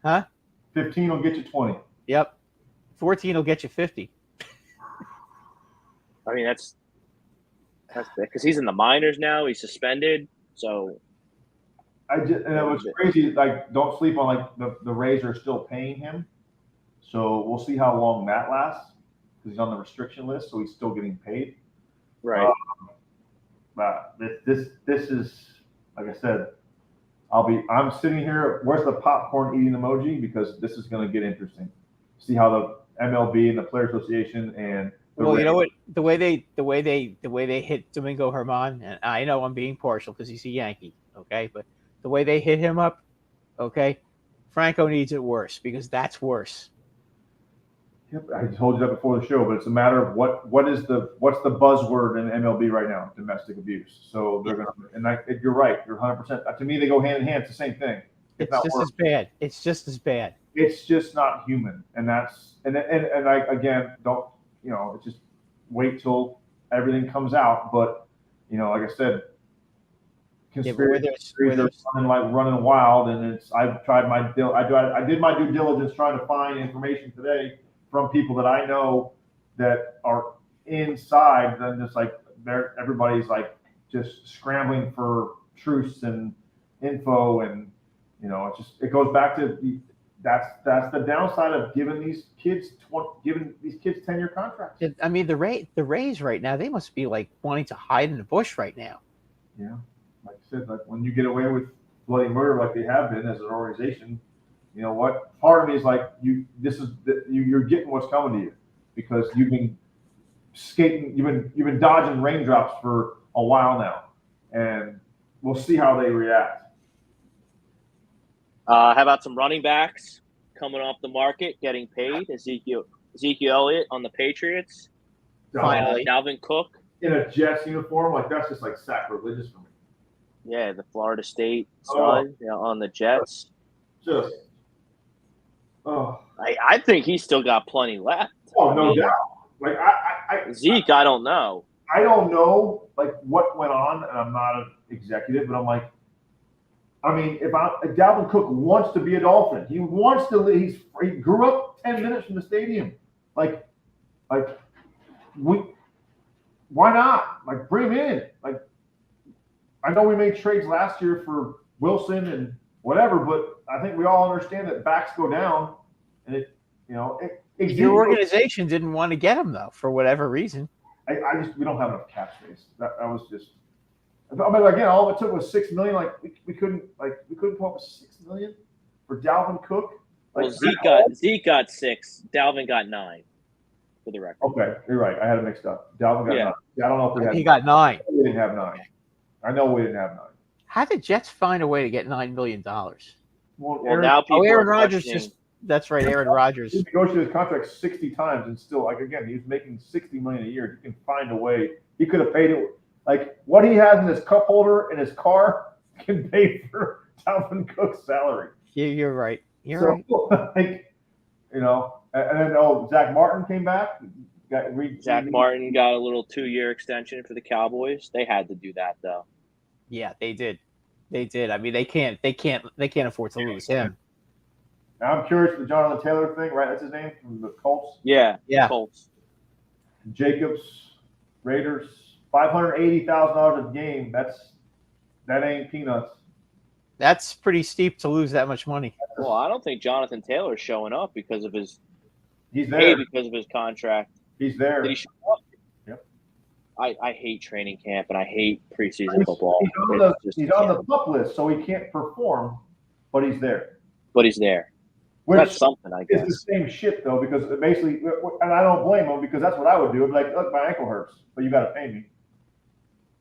Huh? 15 will get you 20. Yep. 14 will get you 50. I mean, that's because he's in the minors now. He's suspended. So and it was crazy. Don't sleep on the Rays are still paying him. So we'll see how long that lasts because he's on the restriction list, so he's still getting paid. Right. But this is, like I said, I'm sitting here. Where's the popcorn eating emoji? Because this is going to get interesting. See how the MLB and the Players Association and you know what? The way they hit Domingo Germán, and I know I'm being partial because he's a Yankee, okay, but the way they hit him up, okay, Franco needs it worse because that's worse. Yep, I told you that before the show, but it's a matter of what's the buzzword in MLB right now? Domestic abuse. So they're gonna, you're right, you're 100%. To me, they go hand in hand. It's the same thing. It's just as bad. It's just as bad. It's just not human, and I again don't. It's just wait till everything comes out. But like I said, conspiracy are running wild, and I've tried I did my due diligence trying to find information today from people that I know that are inside. Then just everybody's just scrambling for truths and info, and it goes back to that's the downside of giving these kids 10-year contracts. I mean, the Rays right now, they must be wanting to hide in the bush right now. Yeah, like I said, when you get away with bloody murder like they have been as an organization, you know what? Part of me is you're getting what's coming to you because you've been skating, you've been dodging raindrops for a while now, and we'll see how they react. How about some running backs coming off the market, getting paid? Ezekiel Elliott on the Patriots. Finally. Dalvin Cook. In a Jets uniform, that's just sacrilegious for me. Yeah, the Florida State stud on the Jets. I think he's still got plenty left. Oh, no doubt. Zeke, I don't know. I don't know what went on, and I'm not an executive, but I'm if Dalvin Cook wants to be a Dolphin, he wants to. He grew up 10 minutes from the stadium. Why not? Bring him in. I know we made trades last year for Wilson and whatever, but I think we all understand that backs go down, and your organization didn't want to get him though for whatever reason. We don't have enough cap space. That was just. Again, all it took was $6 million. We couldn't pull up $6 million for Dalvin Cook. Zeke got 6. Dalvin got 9. For the record. Okay, you're right. I had it mixed up. Dalvin got 9. I don't know if he got 9. We didn't have 9. I know we didn't have 9. How did Jets find a way to get $9 million? Well, now people Aaron Rodgers That's right, Aaron Rodgers. He negotiated his contract 60 times, and still, like, again, he was making $60 million a year. You can find a way. He could have paid it. Like, what he has in his cup holder in his car can pay for Dalvin Cook's salary. You're right. You're right. Like, you know, and then Zach Martin came back. Zach Martin got a little 2-year extension for the Cowboys. They had to do that, though. Yeah, they did. They did. I mean, they can't afford to lose him. Now I'm curious the Jonathan Taylor thing, right? That's his name from the Colts. Yeah. Colts. Jacobs, Raiders, $580,000 a game. That ain't peanuts. That's pretty steep to lose that much money. Well, I don't think Jonathan Taylor's showing up because of his. He's there because of his contract. He's there. Did he show up? Yep. I hate training camp and I hate preseason football. He's on the pup list, so he can't perform, but he's there. Which that's something, I guess. It's the same shit, though, because basically, and I don't blame him because that's what I would do. I'd be like, look, my ankle hurts, but you got to pay me.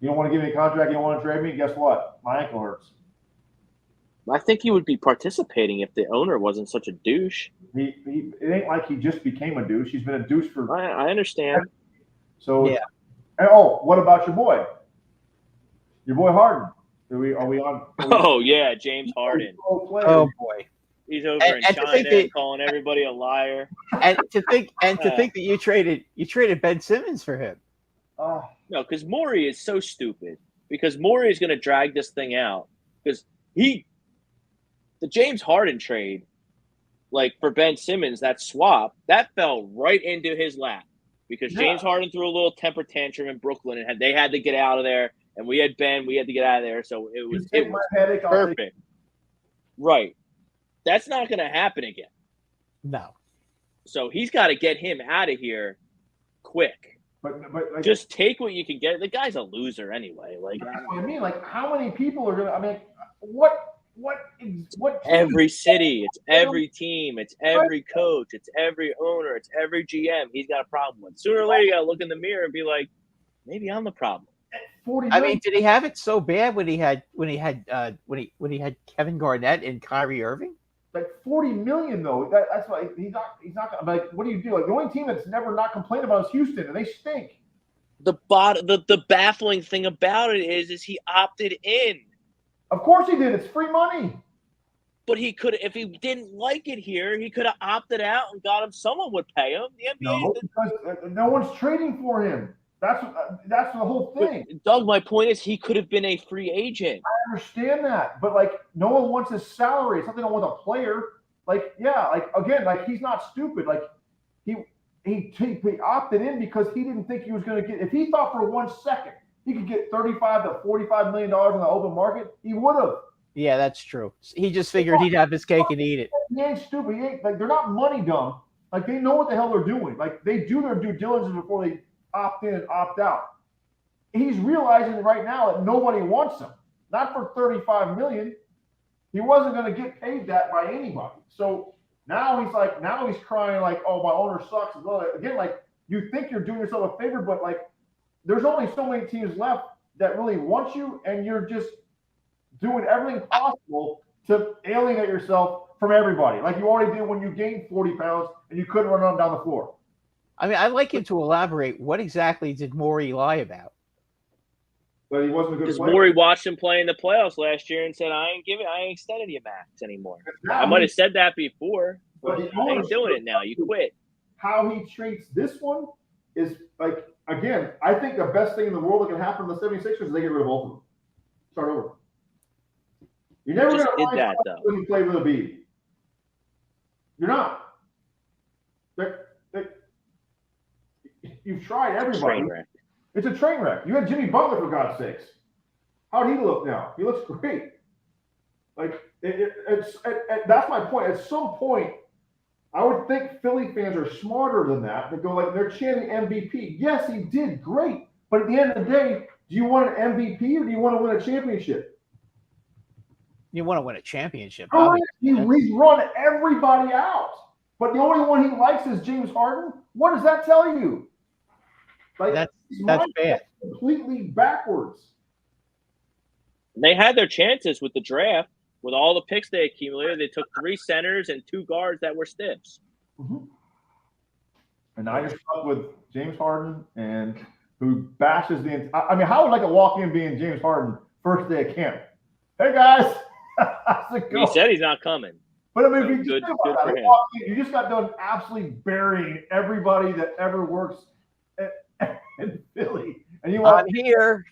You don't want to give me a contract, you don't want to trade me, guess what? My ankle hurts. I think he would be participating if the owner wasn't such a douche. It ain't like he just became a douche. He's been a douche for. I understand. So yeah. And, what about your boy? Your boy Harden? Are we on? Yeah, James Harden. Oh boy. He's over in China calling everybody a liar. And to think that you traded Ben Simmons for him. No, because Morey is so stupid. Because Morey is going to drag this thing out. Because the James Harden trade, like for Ben Simmons, that swap, that fell right into his lap. Because James Harden threw a little temper tantrum in Brooklyn, and they had to get out of there. And we had Ben, we had to get out of there. So it was perfect. Right. That's not going to happen again. No. So he's got to get him out of here quick. But like, just take what you can get. The guy's a loser anyway. Like that's what I mean. Like, how many people are going to? I mean, what? Every city, it's every team, it's every coach, it's every owner, it's every GM. He's got a problem with. Sooner or later, you got to look in the mirror and be like, maybe I'm the problem. I mean, did he have it so bad when he had Kevin Garnett and Kyrie Irving? Like $40 million though. That's why he's not like. What do you do? Like the only team that's never not complained about is Houston, and they stink. The baffling thing about it is he opted in. Of course he did. It's free money. But he could, if he didn't like it here, he could have opted out and got him. Someone would pay him. The NBA, because no one's trading for him. That's the whole thing. But Doug, my point is he could have been a free agent. I understand that, but like no one wants his salary. It's something I want a player. Like again, he's not stupid. Like he opted in because he didn't think he was going to get. If he thought for 1 second he could get $35 to $45 million in the open market, he would have. Yeah, that's true. He just figured he'd have his cake and eat it. He ain't stupid. He ain't, like they're not money dumb. Like they know what the hell they're doing. Like they do their due diligence before they opt in and opt out. He's realizing right now that nobody wants him. Not for $35 million. He wasn't going to get paid that by anybody. So now he's crying like, oh, my owner sucks. Again, like you think you're doing yourself a favor, but like there's only so many teams left that really want you, and you're just doing everything possible to alienate yourself from everybody, like you already did when you gained 40 pounds and you couldn't run on down the floor. I mean, I'd like him to elaborate. What exactly did Morey lie about? But he wasn't a good player. Because Morey watched him play in the playoffs last year and said, I ain't extending you max anymore. I might have said that before, but I ain't doing it now. You quit. How he treats this one is like, again, I think the best thing in the world that can happen to the 76ers is they get rid of both of them. Start over. You're never going to find that though when you play with a B. You're not. You've tried everybody. It's a train wreck. You had Jimmy Butler, for God's sakes. How'd he look now? He looks great. Like that's my point. At some point, I would think Philly fans are smarter than that. They go like they're chanting MVP. Yes, he did great. But at the end of the day, do you want an MVP or do you want to win a championship? You want to win a championship. He's run everybody out. But the only one he likes is James Harden. What does that tell you? Like that's bad. Completely backwards. They had their chances with the draft. with all the picks they accumulated, they took 3 centers and 2 guards that were stiffs. Mm-hmm. And now you're stuck with James Harden, and who bashes the. I mean, how would like a walk-in being James Harden first day of camp? Hey guys, how's it going? He said he's not coming. But I mean, if you good for him. You just got done absolutely burying everybody that ever works in Philly, and you want here.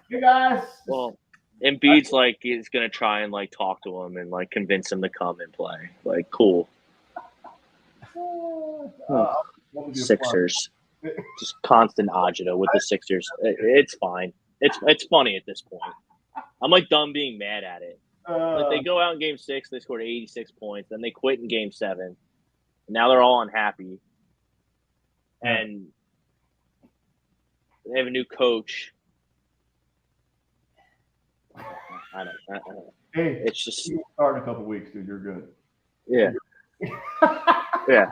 Hey guys. Well, Embiid's like he's gonna try and like talk to him and like convince him to come and play. Like, cool. Sixers, just constant agita with the Sixers. It's fine. It's funny at this point. I'm like done being mad at it. Like they go out in Game 6, they scored 86 points, then they quit in Game 7. And now they're all unhappy, and they have a new coach. I don't. Hey, it's just start in a couple weeks, dude. You're good. Yeah. Yeah.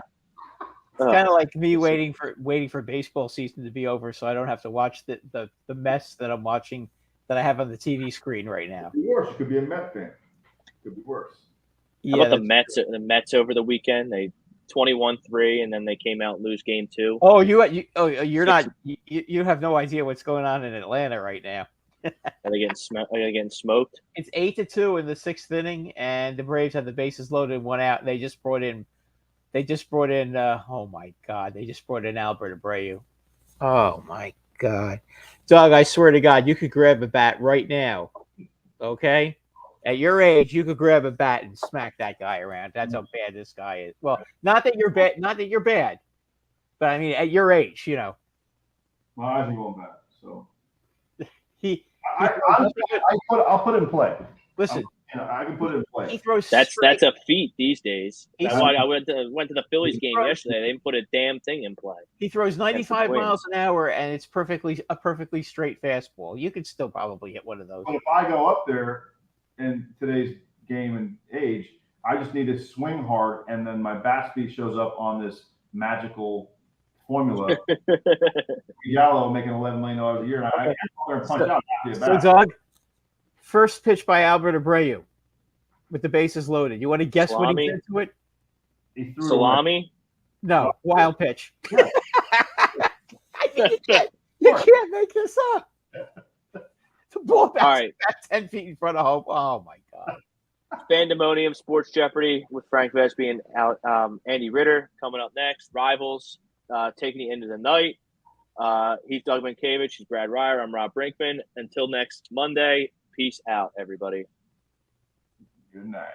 It's kind of like me waiting for baseball season to be over, so I don't have to watch the mess that I'm watching that I have on the TV screen right now. It could be worse. You could be a Met fan. It could be worse. How about the Mets? The Mets over the weekend, they 21-3, and then they came out and lose Game 2. Oh, you're not. You have no idea what's going on in Atlanta right now. Are they getting smoked? It's 8-2 in the 6th inning, and the Braves had the bases loaded, 1 out. And they just brought in. Oh my God! They just brought in Albert Abreu. Oh my God, Doug! I swear to God, you could grab a bat right now. Okay, at your age, you could grab a bat and smack that guy around. That's how bad this guy is. Well, not that you're bad. Not that you're bad, but I mean, at your age, you know. My eyes are going back. So I'll put it in play. Listen. I can put it in play. He throws. That's a feat these days. That's why I went to the Phillies game yesterday. They didn't put a damn thing in play. He throws 95 miles an hour, and it's a perfectly straight fastball. You could still probably hit one of those. But if I go up there in today's game and age, I just need to swing hard, and then my bat speed shows up on this magical formula. Yellow making $11 million a year, and I can't punch out. So, Doug. First pitch by Albert Abreu with the bases loaded. You want to guess what he did to it? He threw Salami? No, wild pitch. I think you can't make this up. The ball bounced back 10 feet in front of home. Oh, my God. Pandemonium Sports Jeopardy with Frank Vesby and Andy Ritter coming up next. Rivals taking the end of the night. He's Doug Mankiewicz. He's Brad Ryer. I'm Rob Brinkman. Until next Monday. Peace out, everybody. Good night.